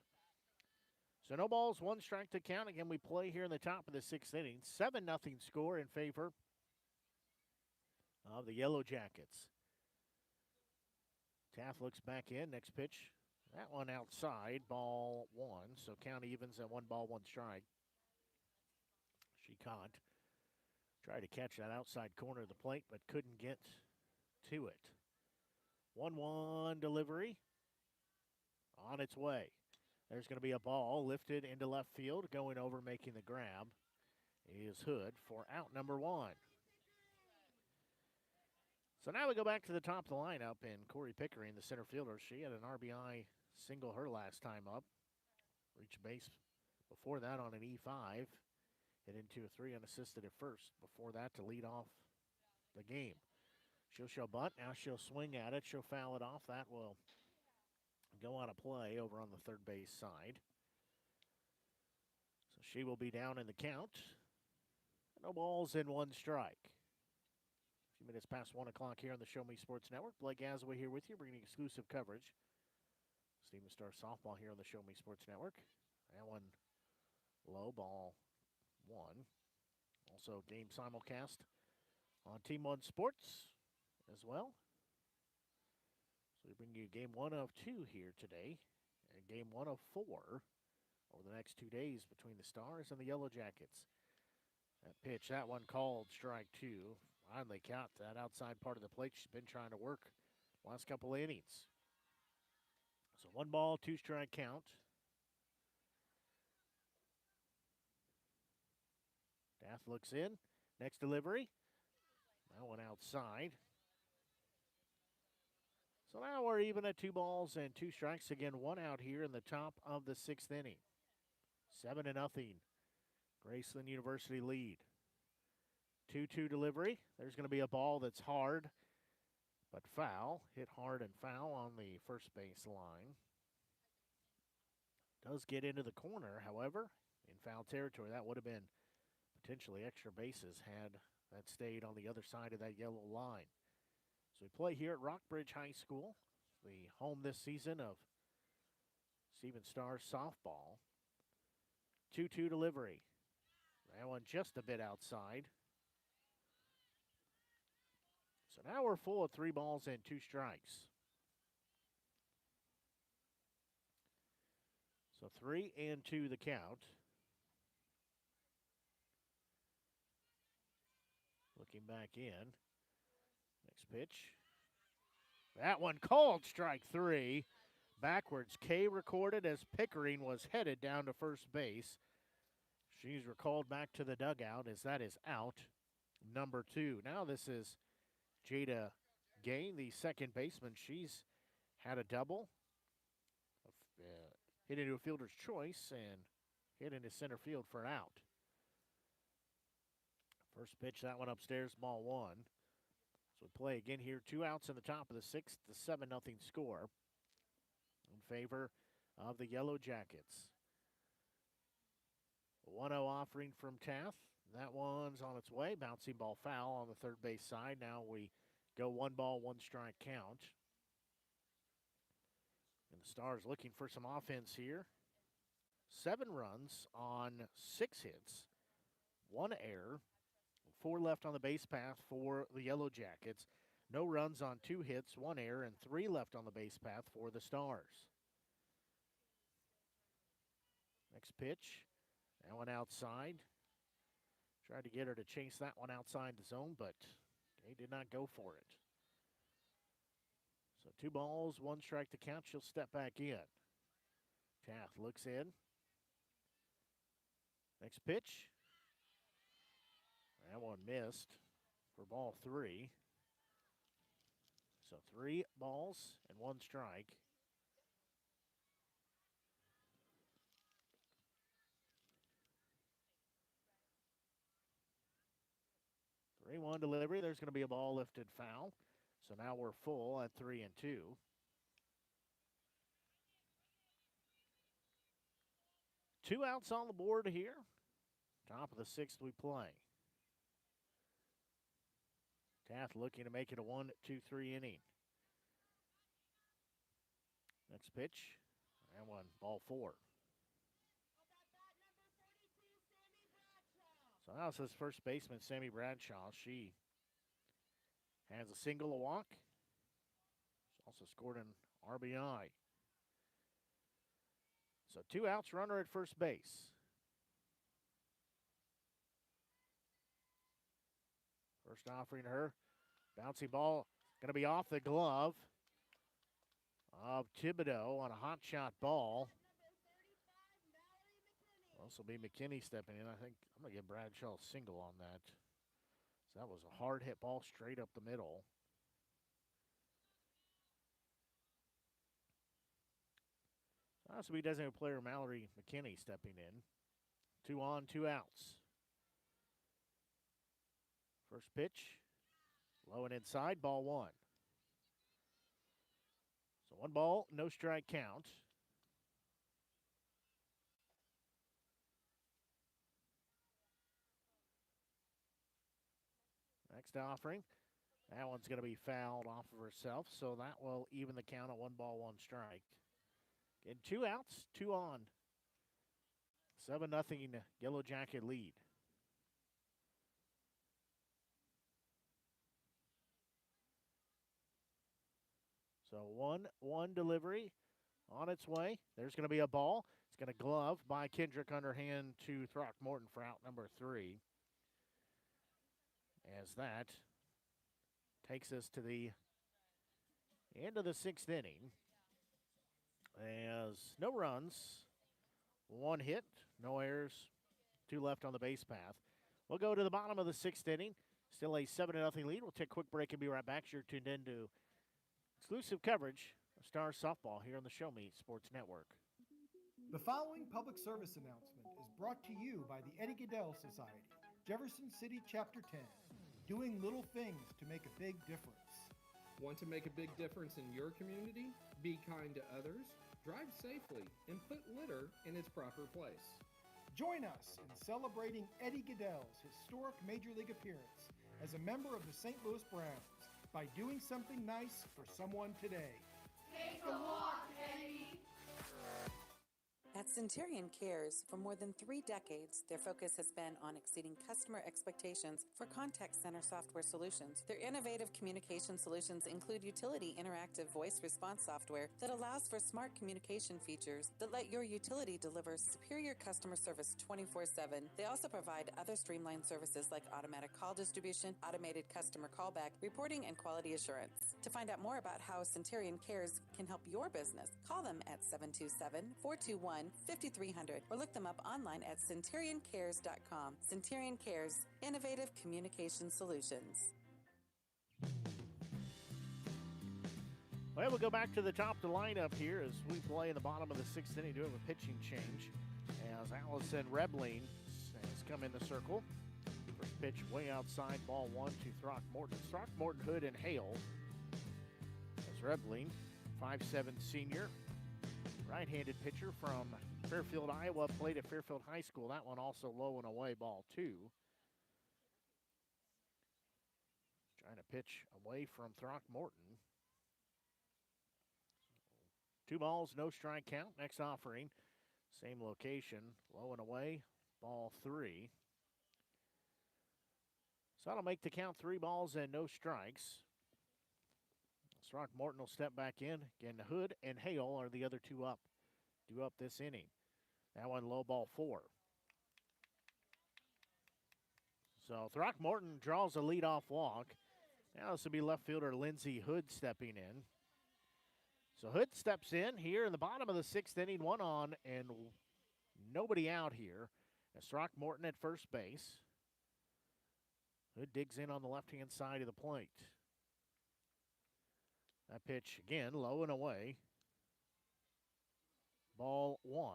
So no balls, 1 strike to count. Again, we play here in the top of the 6th inning. 7-0 score in favor of the Yellowjackets. Taft looks back in. Next pitch. That one outside, ball 1. So count evens at 1 ball, 1 strike. She caught. Tried to catch that outside corner of the plate, but couldn't get to it. 1-1 delivery. On its way. There's going to be a ball lifted into left field. Going over, making the grab is Hood for out number 1. So now we go back to the top of the lineup, and Corey Pickering, the center fielder, she had an RBI single her last time up. Reached base before that on an E5. Hit into a 3 unassisted at first. Before that to lead off the game. She'll show bunt. Now she'll swing at it. She'll foul it off. That will go on a play over on the third base side. So she will be down in the count. No balls and 1 strike. A few minutes past 1 o'clock here on the Show Me Sports Network. Blake Gazaway here with you, bringing exclusive coverage. Stephen Star softball here on the Show Me Sports Network. That one low, ball 1. Also game simulcast on Team One Sports as well. So we bring you game 1 of 2 here today, and game 1 of 4 over the next 2 days between the Stars and the Yellowjackets. That pitch, that one called strike 2. Finally caught that outside part of the plate. She's been trying to work last couple of innings. So 1 ball, 2 strike count. Dath looks in. Next delivery. That one outside. So now we're even at 2 balls and 2 strikes. Again, 1 out here in the top of the 6th inning. 7-0. Graceland University lead. 2-2 delivery. There's going to be a ball that's hard, but foul. Hit hard and foul on the first base line. Does get into the corner, however, in foul territory. That would have been potentially extra bases had that stayed on the other side of that yellow line. So we play here at Rockbridge High School, the home this season of Stephen Starr softball. 2-2 delivery. That one just a bit outside. So now we're full of 3 balls and 2 strikes. So 3-2 the count. Looking back in. Next pitch. That one called strike 3. Backwards K recorded as Pickering was headed down to first base. She's recalled back to the dugout as that is out. Number 2. Now this is Jada Gain, the second baseman. She's had a double. Hit into a fielder's choice and hit into center field for an out. First pitch, that one upstairs, ball 1. So we play again here. 2 outs in the top of the 6th. The 7-0 score in favor of the Yellowjackets. 1-0 offering from Taft. That one's on its way. Bouncing ball foul on the third base side. Now we go 1 ball, 1 strike count. And the Stars looking for some offense here. 7 runs on 6 hits, 1 error, 4 left on the base path for the Yellowjackets. No runs on 2 hits, 1 error, and 3 left on the base path for the Stars. Next pitch, that one outside. Tried to get her to chase that one outside the zone, but they did not go for it. So 2 balls, 1 strike to count. She'll step back in. Taft looks in. Next pitch. That one missed for ball 3. So 3 balls and 1 strike. Three 1 delivery. There's going to be a ball lifted foul. So now we're full at 3-2. 2 outs on the board here. Top of the 6th we play. Taft looking to make it a 1-2-3 inning. Next pitch. And one, ball 4. So now it says first baseman Sammy Bradshaw. She has a single, a walk. She's also scored an RBI. So 2 outs, runner at first base. First offering to her. Bouncy ball going to be off the glove of Thibodeau on a hot shot ball. This will be McKinney stepping in. I think I'm going to give Bradshaw a single on that. So that was a hard hit ball straight up the middle. This will be designated player Mallory McKinney stepping in. 2 on, 2 outs. First pitch, low and inside, ball 1. So 1 ball, no strike count. Next offering, that one's going to be fouled off of herself, so that will even the count at 1 ball, 1 strike. Again, 2 outs, 2 on. 7-0 Yellowjacket lead. So 1-1 delivery on its way. There's going to be a ball. It's going to glove by Kendrick underhand to Throckmorton for out number 3. As that takes us to the end of the 6th inning. As no runs, 1 hit, no errors, 2 left on the base path. We'll go to the bottom of the 6th inning. Still a 7-0 lead. We'll take a quick break and be right back. You're tuned in to exclusive coverage of Stars softball here on the Show Me Sports Network. The following public service announcement is brought to you by the Eddie Gaedel Society, Jefferson City Chapter 10, doing little things to make a big difference. Want to make a big difference in your community? Be kind to others, drive safely, and put litter in its proper place. Join us in celebrating Eddie Gaedel's historic Major League appearance as a member of the St. Louis Browns by doing something nice for someone today. Take a walk, Eddie! At Centurion Cares, for more than 3 decades, their focus has been on exceeding customer expectations for contact center software solutions. Their innovative communication solutions include utility interactive voice response software that allows for smart communication features that let your utility deliver superior customer service 24/7. They also provide other streamlined services like automatic call distribution, automated customer callback, reporting, and quality assurance. To find out more about how Centurion Cares can help your business, call them at 727-421-5300 or look them up online at centurioncares.com. Centurion Cares, innovative communication solutions. Well, we'll go back to the top of the lineup here as we play in the bottom of the 6th inning, doing a pitching change as Allison Rebling has come in the circle. First pitch way outside, ball 1 to Throckmorton. Throckmorton, Hood, and Hale. As Rebling, 5'7" senior, right-handed pitcher from Fairfield, Iowa, played at Fairfield High School. That one also low and away, ball 2. Trying to pitch away from Throckmorton. 2 balls, no strike count. Next offering, same location, low and away, ball 3. So that'll make the count 3 balls and no strikes. Throckmorton will step back in. Again, Hood and Hale are the other two up. Due up this inning. That one low, ball 4. So Throckmorton draws a leadoff walk. Now this will be left fielder Lindsey Hood stepping in. So Hood steps in here in the bottom of the 6th inning, 1 on and nobody out here. As Throckmorton at first base. Hood digs in on the left-hand side of the plate. That pitch, again, low and away. Ball 1.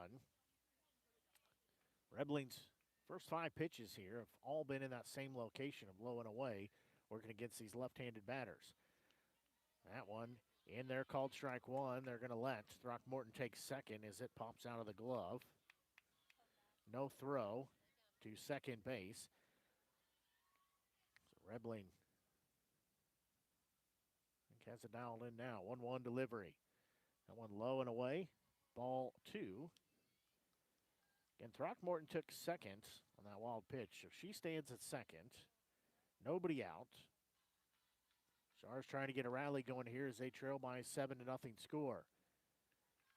Rebling's first 5 pitches here have all been in that same location of low and away, working against these left-handed batters. That one in there, called strike 1. They're going to let Throckmorton take second as it pops out of the glove. No throw to second base. So Rebling has it dialed in now. 1-1 delivery. That one low and away. Ball 2. Again, Throckmorton took second on that wild pitch, so she stands at second. Nobody out. Stars trying to get a rally going here as they trail by a 7-0 score.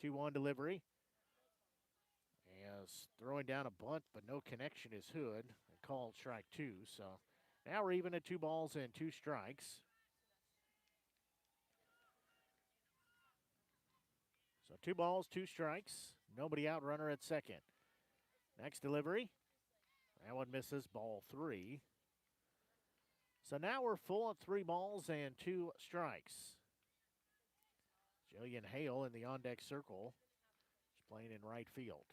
2-1 delivery. As throwing down a bunt, but no connection is Hood. Called strike 2, so now we're even at 2 balls and 2 strikes. So 2 balls, 2 strikes. Nobody out, runner at second. Next delivery. That one misses, ball 3. So now we're full at 3 balls and 2 strikes. Jillian Hale in the on-deck circle. She's playing in right field.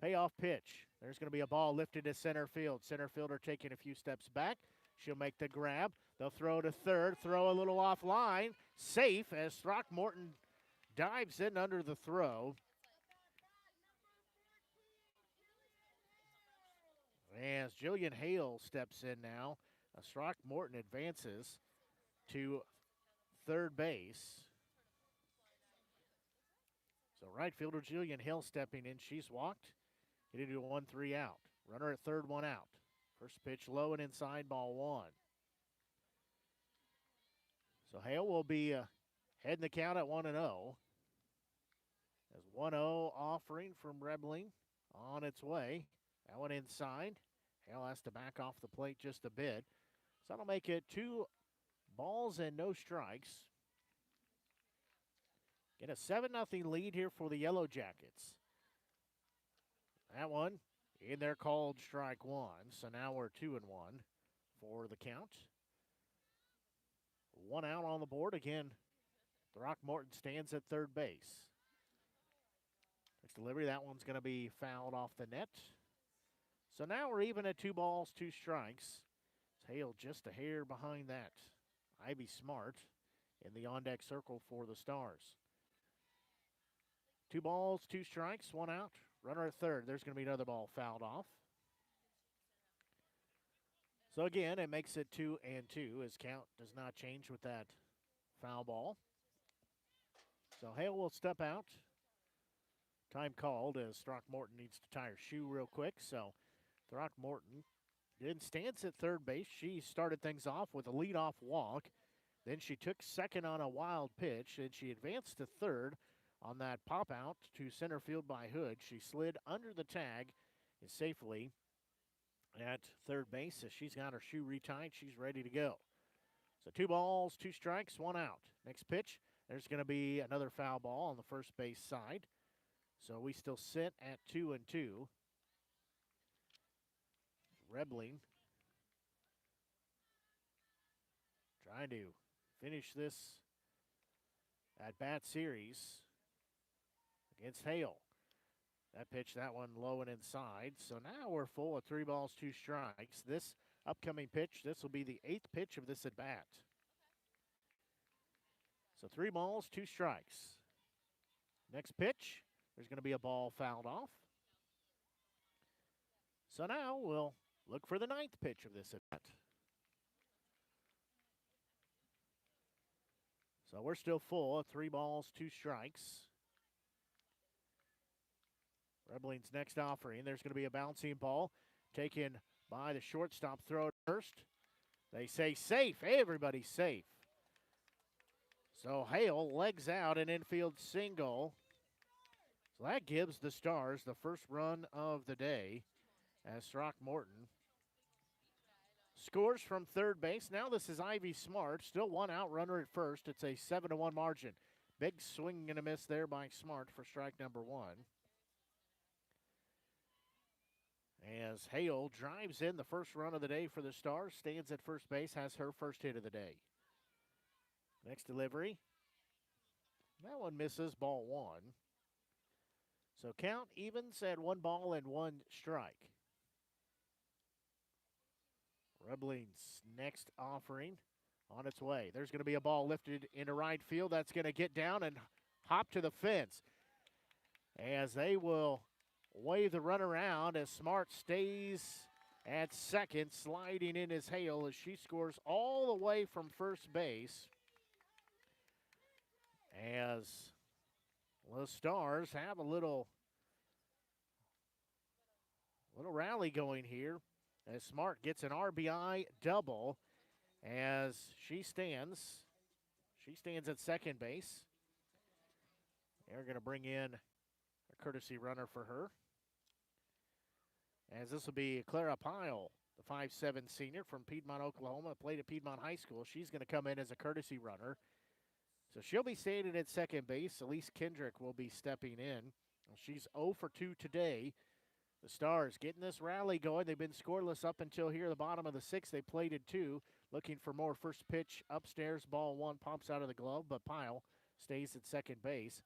Payoff pitch. There's going to be a ball lifted to center field. Center fielder taking a few steps back. She'll make the grab. They'll throw to third. Throw a little offline. Safe as Throckmorton dives in under the throw. As Jillian Hale steps in now, Throckmorton advances to third base. So right fielder Jillian Hale stepping in. She's walked. Hit into a 1-3 out. Runner at third, 1 out. First pitch low and inside, ball 1. So Hale will be heading the count at 1-0. As 1-0 offering from Rebling on its way. That one inside. Hale has to back off the plate just a bit. So that'll make it 2 balls and no strikes. Get a 7-0 lead here for the Yellowjackets. That one in there, called strike 1. So now we're 2-1 for the count. 1 out on the board. Again, Throckmorton stands at third base. Next delivery, that one's going to be fouled off the net. So now we're even at 2 balls, 2 strikes. Hale just a hair behind that. Ivy Smart in the on-deck circle for the Stars. 2 balls, 2 strikes, 1 out. Runner at third. There's going to be another ball fouled off. So again, it makes it 2-2 as count does not change with that foul ball. So Hale will step out. Time called as Throckmorton needs to tie her shoe real quick. So Throckmorton then stands at third base. She started things off with a leadoff walk. Then she took second on a wild pitch, and she advanced to third on that pop out to center field by Hood. She slid under the tag and safely at third base as she's got her shoe retied. She's ready to go. So 2 balls, 2 strikes, 1 out. Next pitch, there's going to be another foul ball on the first base side. So we still sit at 2-2. Rebling trying to finish this at-bat series against Hale. That pitch, that one low and inside. So now we're full of 3 balls, 2 strikes. This upcoming pitch, this will be the 8th pitch of this at bat. So 3 balls, 2 strikes. Next pitch, there's going to be a ball fouled off. So now we'll look for the 9th pitch of this at bat. So we're still full of 3 balls, 2 strikes. Rebeling's next offering. There's going to be a bouncing ball taken by the shortstop throw first. They say safe. Everybody's safe. So Hale legs out an infield single. So that gives the Stars the first run of the day as Throckmorton scores from third base. Now this is Ivy Smart. Still 1 out, runner at first. It's a 7-1 margin. Big swing and a miss there by Smart for strike number 1. As Hale drives in the first run of the day for the Stars, stands at first base, has her first hit of the day. Next delivery. That one misses, ball 1. So count evens at 1 ball and 1 strike. Rebling's next offering on its way. There's going to be a ball lifted into right field. That's going to get down and hop to the fence. As they will wave the run around as Smart stays at second, sliding in as Hale as she scores all the way from first base. As the Stars have a little rally going here as Smart gets an RBI double as she stands at second base. They're going to bring in a courtesy runner for her. As this will be Clara Pyle, the 5'7" senior from Piedmont, Oklahoma, played at Piedmont High School. She's going to come in as a courtesy runner. So she'll be standing at second base. Elise Kendrick will be stepping in. She's 0 for 2 today. The Stars getting this rally going. They've been scoreless up until here, the bottom of the 6th. They plated 2, looking for more. First pitch upstairs, ball 1 pops out of the glove, but Pyle stays at second base.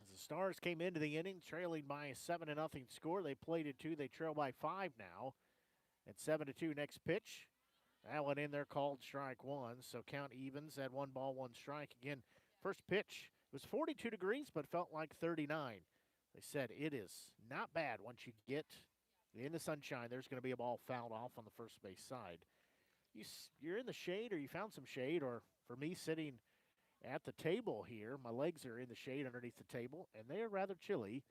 As the Stars came into the inning trailing by a 7-0 score, they plated 2. They trail by 5 now at 7-2. Next pitch. That one in there called strike 1, so count evens at 1 ball, 1 strike. Again, first pitch was 42 degrees, but felt like 39. They said it is not bad once you get in the sunshine. There's going to be a ball fouled off on the first base side. You're in the shade, or you found some shade, or for me sitting at the table here, my legs are in the shade underneath the table, and they are rather chilly.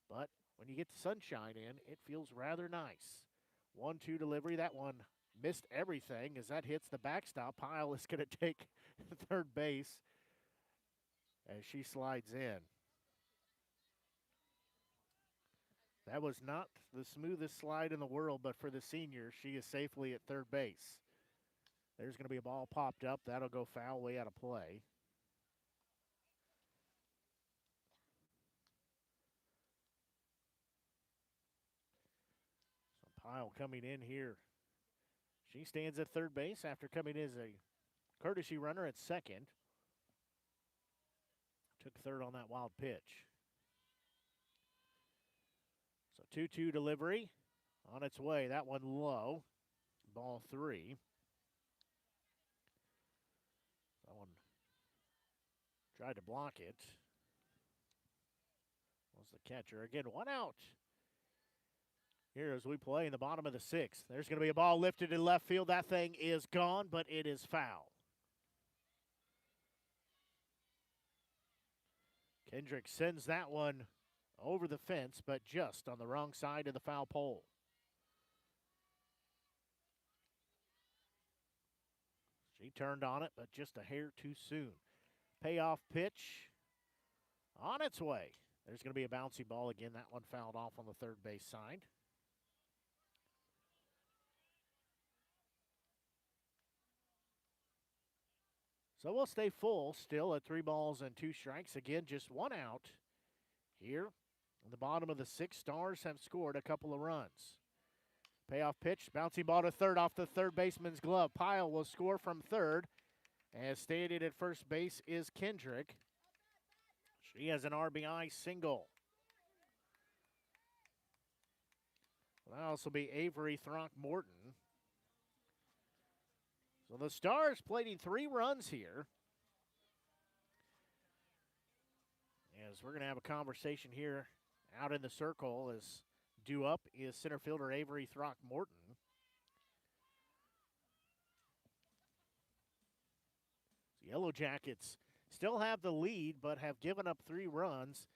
But when you get the sunshine in, it feels rather nice. 1-2 delivery. That one missed everything as that hits the backstop. Pyle is going to take third base as she slides in. That was not the smoothest slide in the world, but for the senior, she is safely at third base. There's going to be a ball popped up. That'll go foul, way out of play. So Pyle coming in here. She stands at third base after coming in as a courtesy runner at second. Took third on that wild pitch. So 2-2 delivery on its way. That one low. Ball 3. That one tried to block it. Was the catcher. Again, 1 out. Here as we play in the bottom of the 6th. There's going to be a ball lifted in left field. That thing is gone, but it is foul. Kendrick sends that one over the fence, but just on the wrong side of the foul pole. She turned on it, but just a hair too soon. Payoff pitch on its way. There's going to be a bouncy ball again. That one fouled off on the third base side. So we'll stay full still at 3 balls and 2 strikes. Again, just 1 out here. In the bottom of the 6th, Stars have scored a couple of runs. Payoff pitch, bouncing ball to third off the third baseman's glove. Pyle will score from third. As stated at first base is Kendrick. She has an RBI single. That'll also be Avery Throckmorton. So the Stars plating 3 runs here. As we're going to have a conversation here out in the circle as due up is center fielder Avery Throckmorton. The Yellowjackets still have the lead, but have given up 3 runs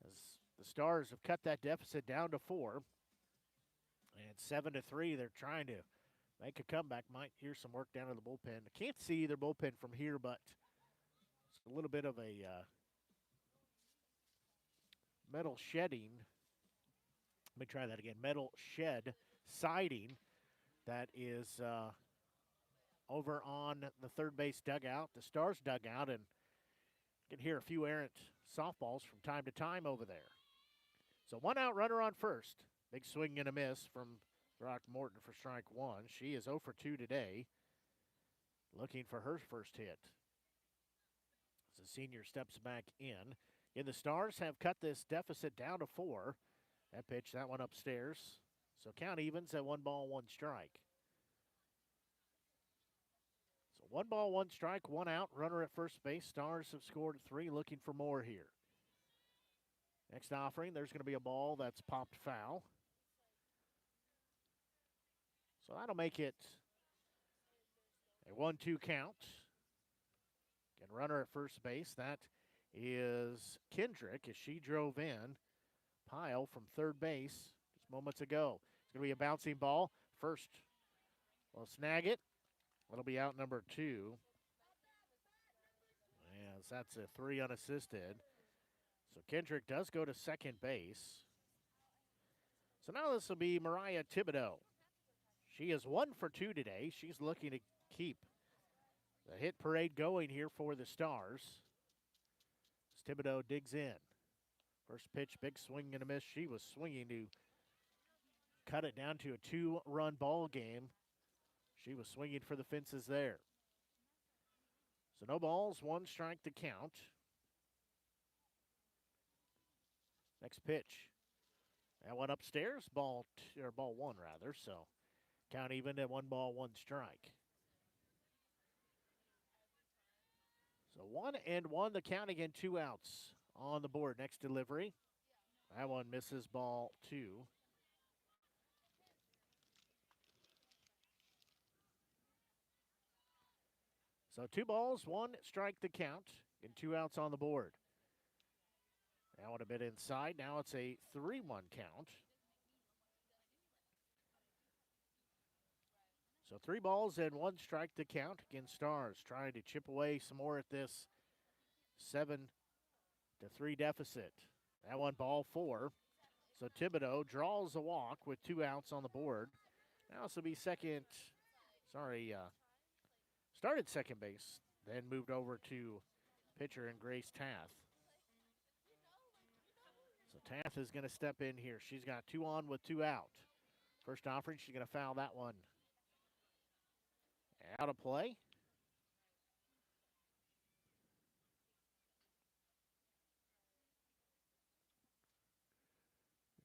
as the Stars have cut that deficit down to 4. And 7-3, they're trying to make a comeback. Might hear some work down in the bullpen. I can't see their bullpen from here, but it's a little bit of a metal shedding. Let me try that again. Metal shed siding that is over on the third base dugout, the Stars dugout, and you can hear a few errant softballs from time to time over there. So 1 out, runner on first. Big swing and a miss from Throckmorton for strike 1. She is 0 for 2 today, looking for her first hit. As the senior steps back in. And the Stars have cut this deficit down to 4. That pitch, that one upstairs. So count evens at 1 ball, 1 strike. So 1 ball, 1 strike, 1 out, runner at first base. Stars have scored 3, looking for more here. Next offering, there's going to be a ball that's popped foul. So that'll make it a 1-2 count. Again, runner at first base. That is Kendrick as she drove in. Pyle from third base just moments ago. It's going to be a bouncing ball. First, will snag it. That'll be out number 2. As that's a 3 unassisted. So Kendrick does go to second base. So now this will be Mariah Thibodeau. She is 1 for 2 today. She's looking to keep the hit parade going here for the Stars. As Thibodeau digs in. First pitch, big swing and a miss. She was swinging to cut it down to a 2-run ball game. She was swinging for the fences there. So no balls, 1 strike to count. Next pitch. That one upstairs, ball 1 rather. So count even at 1 ball, 1 strike. So 1-1 the count again, 2 outs on the board. Next delivery. That one misses, ball 2. So 2 balls, 1 strike the count, and 2 outs on the board. That one a bit inside. Now it's a 3-1 count. So 3 balls and 1 strike to count. Again, Stars trying to chip away some more at this 7-3 deficit. That one, ball 4. So Thibodeau draws a walk with 2 outs on the board. Now this will be started second base, then moved over to pitcher and Grace Tath. So Tath is going to step in here. She's got 2 on with 2 out. First offering, she's going to foul that one out of play.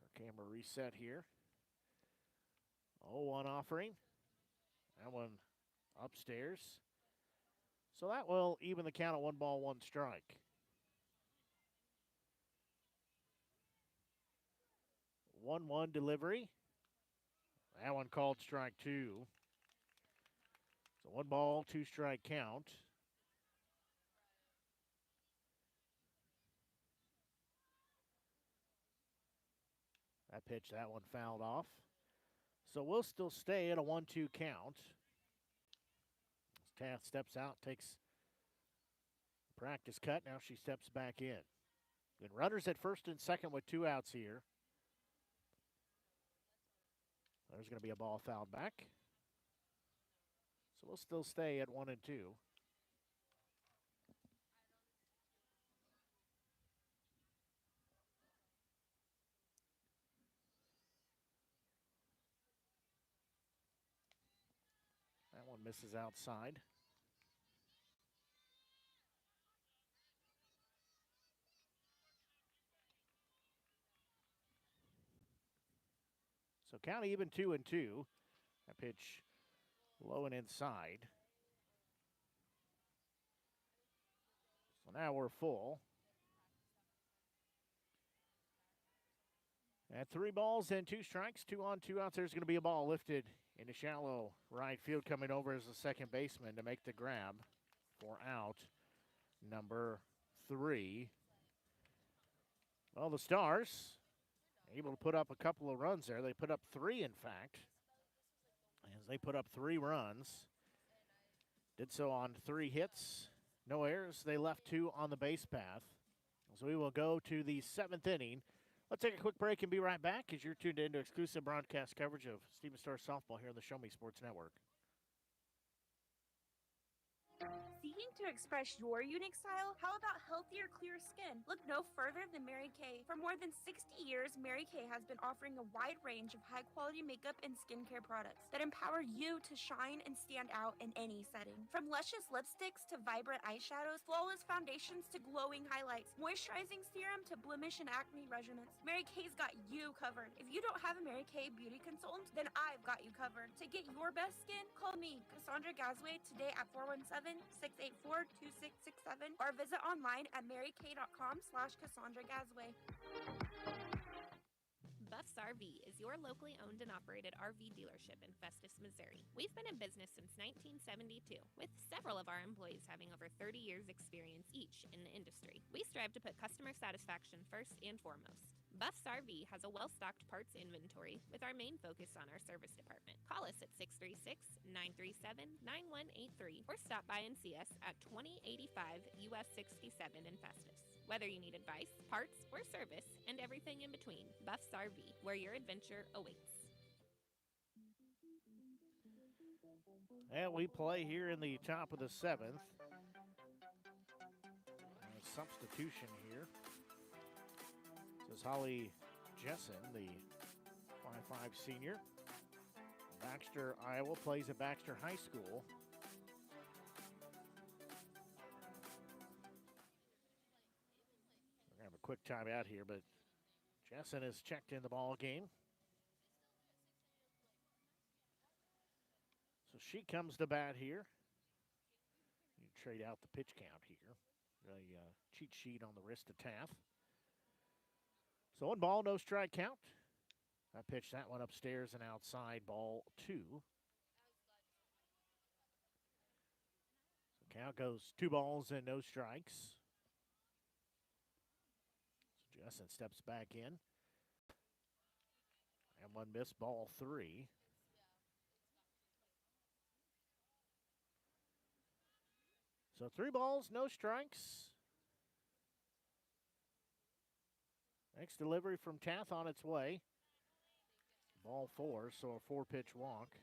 Our camera reset here. 0-1 offering. That one upstairs. So that will even the count at 1 ball, 1 strike. 1-1 delivery. That one called strike 2. So 1 ball, 2 strike count. That pitch, that one fouled off. So we'll still stay at a 1-2 count. As Tath steps out, takes practice cut. Now she steps back in. And runners at first and second with 2 outs here. There's going to be a ball fouled back. So we'll still stay at 1-2. That one misses outside. So count even 2-2. That pitch low and inside. So now we're full. At 3 balls and 2 strikes, 2 on, 2 outs, there's going to be a ball lifted into shallow right field, coming over as the second baseman to make the grab for out number 3. Well, the Stars able to put up a couple of runs there. They put up 3, in fact, as they put up 3 runs. Did so on 3 hits, no errors. They left 2 on the base path. So we will go to the 7th inning. Let's take a quick break and be right back as you're tuned in to exclusive broadcast coverage of Stephen Star softball here on the Show Me Sports Network. Seeking to express your unique style? How about healthier, clear skin? Look no further than Mary Kay. For more than 60 years, Mary Kay has been offering a wide range of high-quality makeup and skincare products that empower you to shine and stand out in any setting. From luscious lipsticks to vibrant eyeshadows, flawless foundations to glowing highlights, moisturizing serum to blemish and acne regimens, Mary Kay's got you covered. If you don't have a Mary Kay beauty consultant, then I've got you covered. To get your best skin, call me, Cassandra Gazway, today at 417-684-2667 or visit online at marykay.com/Cassandra Gazway. Buffs RV is your locally owned and operated RV dealership in Festus, Missouri. We've been in business since 1972, with several of our employees having over 30 years' experience each in the industry. We strive to put customer satisfaction first and foremost. Buffs RV has a well-stocked parts inventory with our main focus on our service department. Call us at 636-937-9183 or stop by and see us at 2085 US 67 in Festus. Whether you need advice, parts, or service, and everything in between, Buffs RV, where your adventure awaits. And we play here in the top of the 7th. Substitution here. This is Holly Jessen, the 5'5" senior. Baxter, Iowa, plays at Baxter High School. We're going to have a quick timeout here, but Jessen has checked in the ball game. So she comes to bat here. You trade out the pitch count here. A cheat sheet on the wrist of Taft. So 1 ball, no strike count. I pitched that one upstairs and outside, ball 2. So count goes 2 balls and no strikes. So Jessen steps back in. And 1 missed, ball 3. So 3 balls, no strikes. Next delivery from Tath on its way. Ball 4, so a 4-pitch walk.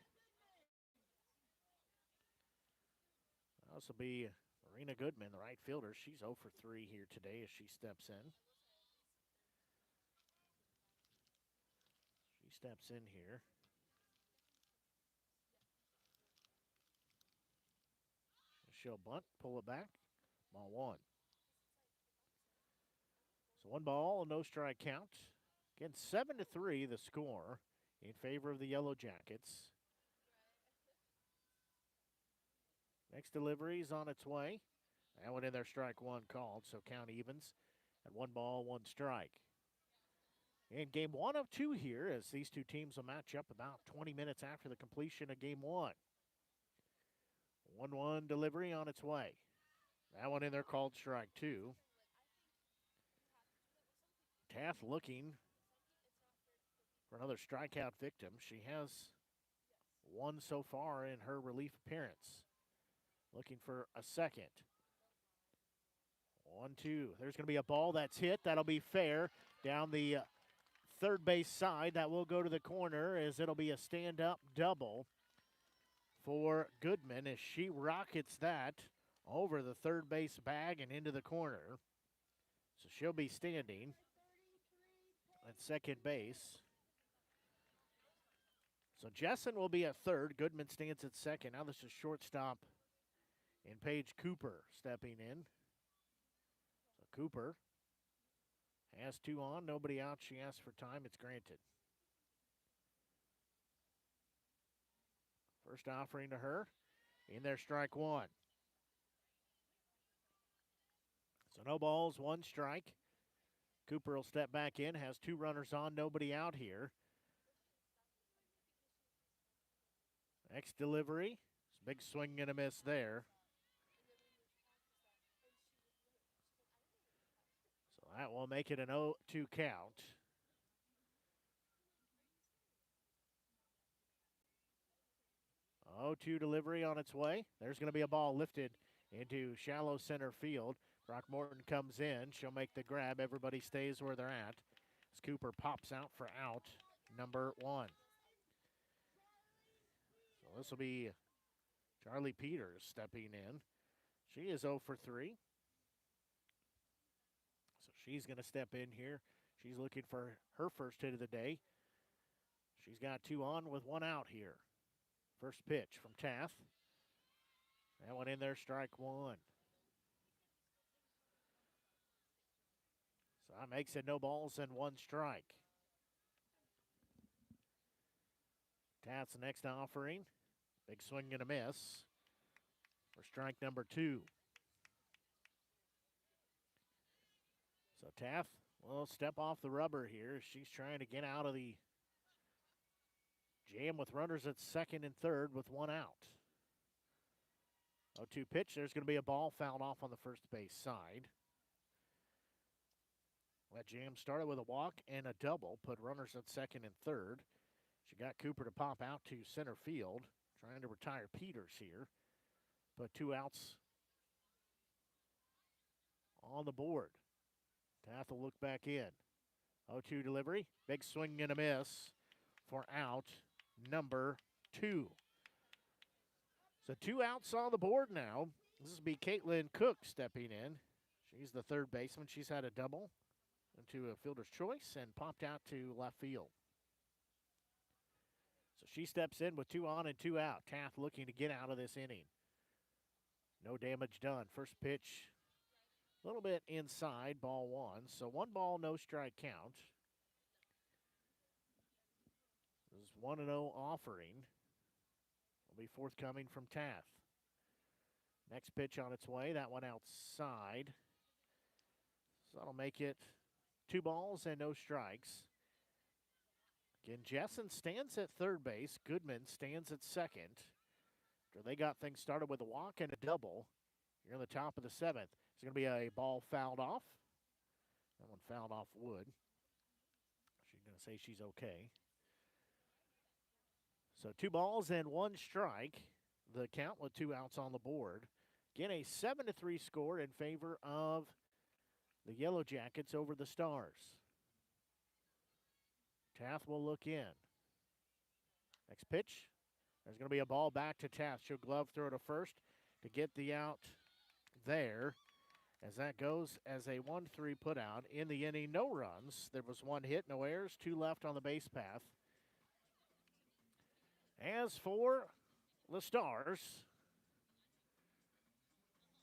This will be Marina Goodman, the right fielder. She's 0 for 3 here today as she steps in. She steps in here. She'll bunt, pull it back. Ball 1. So 1 ball, no strike count. Again, 7-3 the score in favor of the Yellowjackets. Next delivery is on its way. That one in there, strike 1 called, so count evens at 1 ball, 1 strike. In game 1 of 2 here, as these two teams will match up about 20 minutes after the completion of game 1. 1-1 delivery on its way. That one in there called strike 2. Taft looking for another strikeout victim. She has 1 so far in her relief appearance. Looking for a second. 1-2. There's going to be a ball that's hit. That'll be fair down the third base side. That will go to the corner as it'll be a stand-up double for Goodman as she rockets that over the third base bag and into the corner. So she'll be standing at second base. So Jessen will be at third. Goodman stands at second. Now this is shortstop and Paige Cooper stepping in. So Cooper has 2 on, nobody out. She asks for time. It's granted. First offering to her. In there, strike one. So no balls, one strike. Cooper will step back in, has two runners on, nobody out here. Next delivery. Big swing and a miss there. So that will make it an 0-2 count. Oh, 2 delivery on its way. There's going to be a ball lifted into shallow center field. Throckmorton comes in. She'll make the grab. Everybody stays where they're at as Cooper pops out for out number 1. So this will be Charlie Peters stepping in. She is 0 for 3. So she's going to step in here. She's looking for her first hit of the day. She's got 2 on with 1 out here. First pitch from Taft. That one in there, strike 1. So that makes it no balls and 1 strike. Taft's next offering. Big swing and a miss for strike number 2. So Taft will step off the rubber here. She's trying to get out of the jam with runners at second and third with 1 out. 0-2 pitch. There's going to be a ball fouled off on the first base side. That jam started with a walk and a double. Put runners at second and third. She got Cooper to pop out to center field. Trying to retire Peters here. Put 2 outs on the board. Taft will look back in. 0-2 delivery. Big swing and a miss for out number 2. So 2 outs on the board now. This will be Caitlin Cook stepping in. She's the third baseman. She's had a double into a fielder's choice and popped out to left field. So she steps in with 2 on and 2 out. Taft looking to get out of this inning. No damage done. First pitch, a little bit inside, ball 1. So 1 ball, no strike count. This is 1-0 offering. Will be forthcoming from Taft. Next pitch on its way. That one outside. So that'll make it 2 balls and no strikes. Again, Jessen stands at third base. Goodman stands at second. After they got things started with a walk and a double. You're in the top of the 7th. It's going to be a ball fouled off. That one fouled off Wood. She's going to say she's okay. So 2 balls and 1 strike. The count with 2 outs on the board. Again, a 7-3 score in favor of the Yellowjackets over the Stars. Taft will look in. Next pitch. There's going to be a ball back to Taft. She'll glove throw to first to get the out there. As that goes as a 1-3 put out in the inning. No runs. There was 1 hit, no errors, 2 left on the base path. As for the Stars,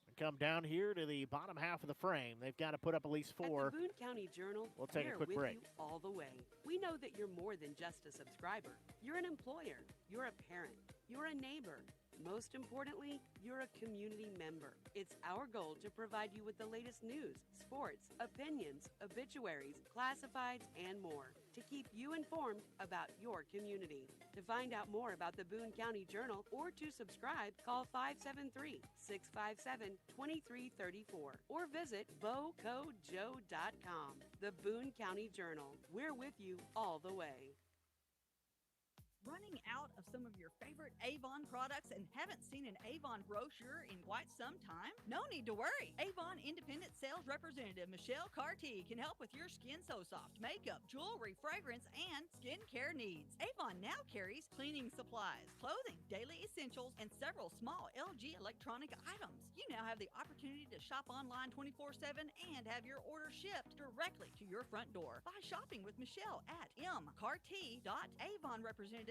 we come down here to the bottom half of the frame. They've got to put up at least 4. At the Boone County Journal, We'll take a we're quick with break. you all the way. We know that you're more than just a subscriber. You're an employer. You're a parent. You're a neighbor. Most importantly, you're a community member. It's our goal to provide you with the latest news, sports, opinions, obituaries, classifieds, and more to keep you informed about your community. To find out more about the Boone County Journal or to subscribe, call 573-657-2334 or visit bocojoe.com. The Boone County Journal. We're with you all the way. Running out of some of your favorite Avon products and haven't seen an Avon brochure in quite some time? No need to worry. Avon Independent Sales Representative Michelle Carty can help with your Skin So Soft makeup, jewelry, fragrance, and skincare needs. Avon now carries cleaning supplies, clothing, daily essentials, and several small LG electronic items. You now have the opportunity to shop online 24/7 and have your order shipped directly to your front door by shopping with Michelle at mcarty.avonrepresentative.com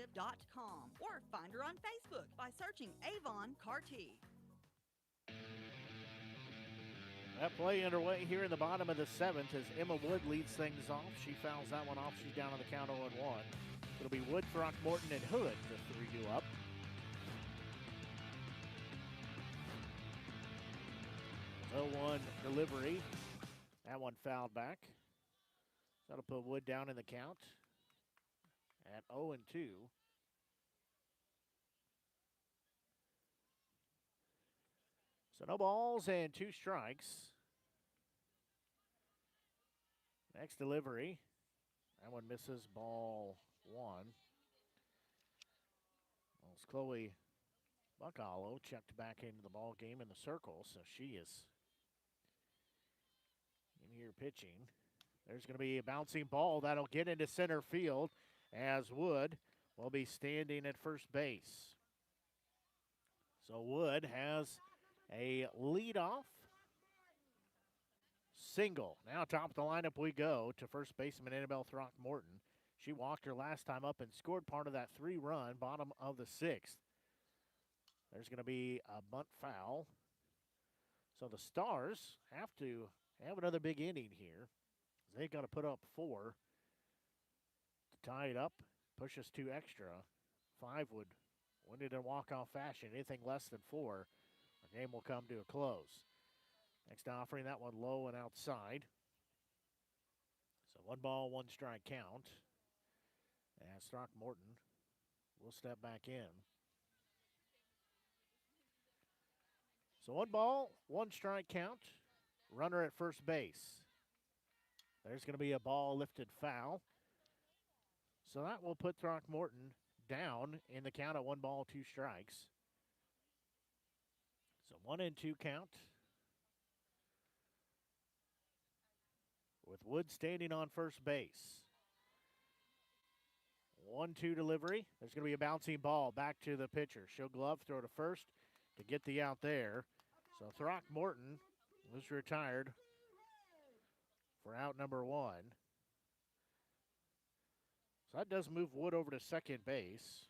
or find her on Facebook by searching Avon Carty. That play underway here in the bottom of the 7th as Emma Wood leads things off. She fouls that one off. She's down on the count 0-1. It'll be Wood, Throckmorton, and Hood, the 3 due up. 0-1 delivery. That one fouled back. That'll put Wood down in the count at 0-2. So no balls and 2 strikes. Next delivery. That one misses, ball 1. Well, it's Chloe Buckhollow checked back into the ball game in the circle, so she is in here pitching. There's going to be a bouncing ball that'll get into center field as Wood will be standing at first base. So Wood has a leadoff single. Now top of the lineup we go to first baseman Annabelle Throckmorton. She walked her last time up and scored part of that 3-run bottom of the 6th. There's going to be a bunt foul. So the Stars have to have another big inning here. They've got to put up 4 to tie it up, push us to extra. 5 would win it in walk-off fashion. Anything less than 4, our game will come to a close. Next offering, that one low and outside. So 1 ball, 1 strike count. And Throckmorton will step back in. So 1 ball, 1 strike count. Runner at first base. There's going to be a ball lifted foul. So that will put Throckmorton down in the count at 1 ball, 2 strikes. So 1-2 count. With Wood standing on first base. 1-2 delivery. There's going to be a bouncing ball back to the pitcher. She'll glove, throw to first to get the out there. So Throckmorton was retired for out number 1. So that does move Wood over to second base.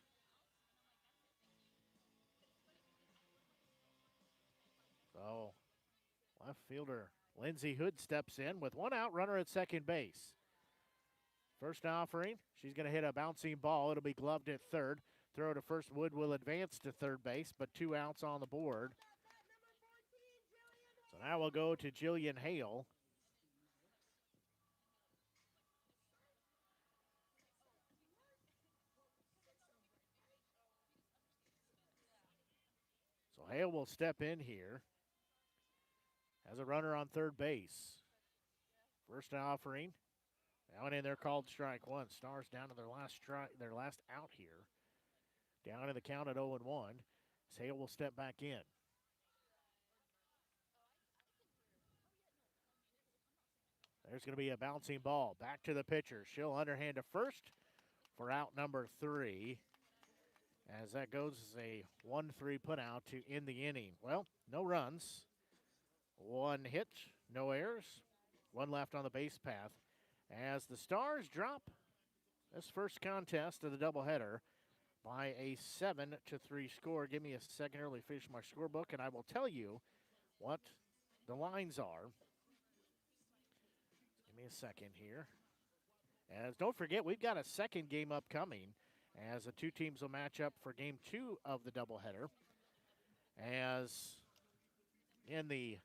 So left fielder Lindsey Hood steps in with 1 out, runner at second base. First offering, she's going to hit a bouncing ball. It'll be gloved at third. Throw to first. Wood will advance to third base, but 2 outs on the board. So now we'll go to Jillian Hale. So Hale will step in here as a runner on third base. First offering. Now and in there called strike 1. Stars down to their last out here. Down in the count at 0-1. Hale will step back in. There's going to be a bouncing ball. Back to the pitcher. She'll underhand to first for out number 3. As that goes as a 1-3 put out to end the inning. Well, no runs. 1 hit, no errors. 1 left on the base path. As the Stars drop this first contest of the doubleheader by a 7-3 score. Give me a second early finish my scorebook, and I will tell you what the lines are. Give me a second here. As don't forget, we've got a second game upcoming as the 2 teams will match up for game 2 of the doubleheader. As in the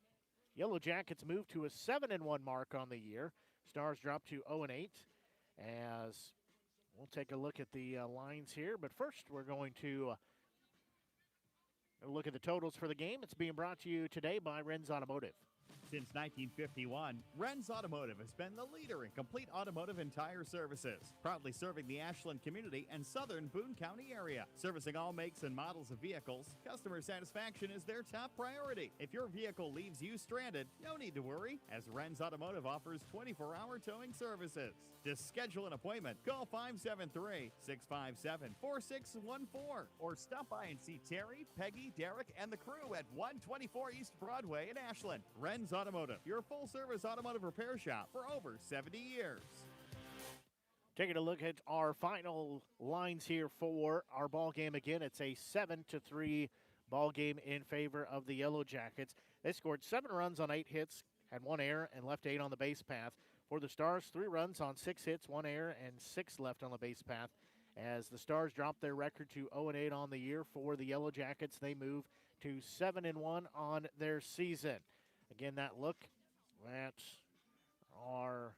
Yellowjackets move to a 7-1 mark on the year. Stars drop to 0-8 as we'll take a look at the lines here. But first, we're going to look at the totals for the game. It's being brought to you today by Ren's Automotive. Since 1951, Ren's Automotive has been the leader in complete automotive and tire services, proudly serving the Ashland community and southern Boone County area. Servicing all makes and models of vehicles, customer satisfaction is their top priority. If your vehicle leaves you stranded, no need to worry, as Ren's Automotive offers 24-hour towing services. To schedule an appointment, call 573-657-4614 or stop by and see Terry, Peggy, Derek, and the crew at 124 East Broadway in Ashland. Ren's Automotive, your full-service automotive repair shop for over 70 years. Taking a look at our final lines here for our ball game. Again, it's a 7-3 ball game in favor of the Yellowjackets. They scored 7 runs on 8 hits, had 1 error, and left 8 on the base path. For the Stars, 3 runs on 6 hits, 1 error, and 6 left on the base path. As the Stars drop their record to 0-8 on the year, for the Yellowjackets, they move to 7-1 on their season. Again, that look at our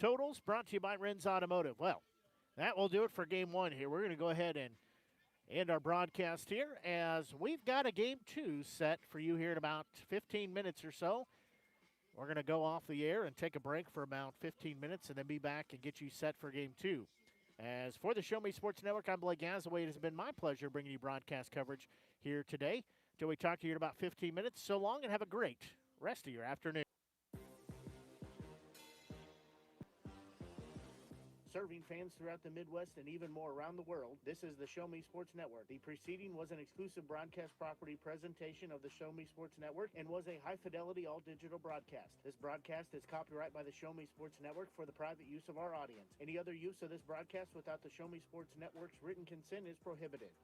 totals brought to you by Renz Automotive. Well, that will do it for game one here. We're going to go ahead and end our broadcast here as we've got a game two set for you here in about 15 minutes or so. We're going to go off the air and take a break for about 15 minutes and then be back and get you set for game two. As for the Show Me Sports Network, I'm Blake Gazaway. It has been my pleasure bringing you broadcast coverage here today. Till we talk to you in about 15 minutes. So long and have a great rest of your afternoon. Serving fans throughout the Midwest and even more around the world, this is the Show Me Sports Network. The preceding was an exclusive broadcast property presentation of the Show Me Sports Network and was a high-fidelity, all-digital broadcast. This broadcast is copyright by the Show Me Sports Network for the private use of our audience. Any other use of this broadcast without the Show Me Sports Network's written consent is prohibited.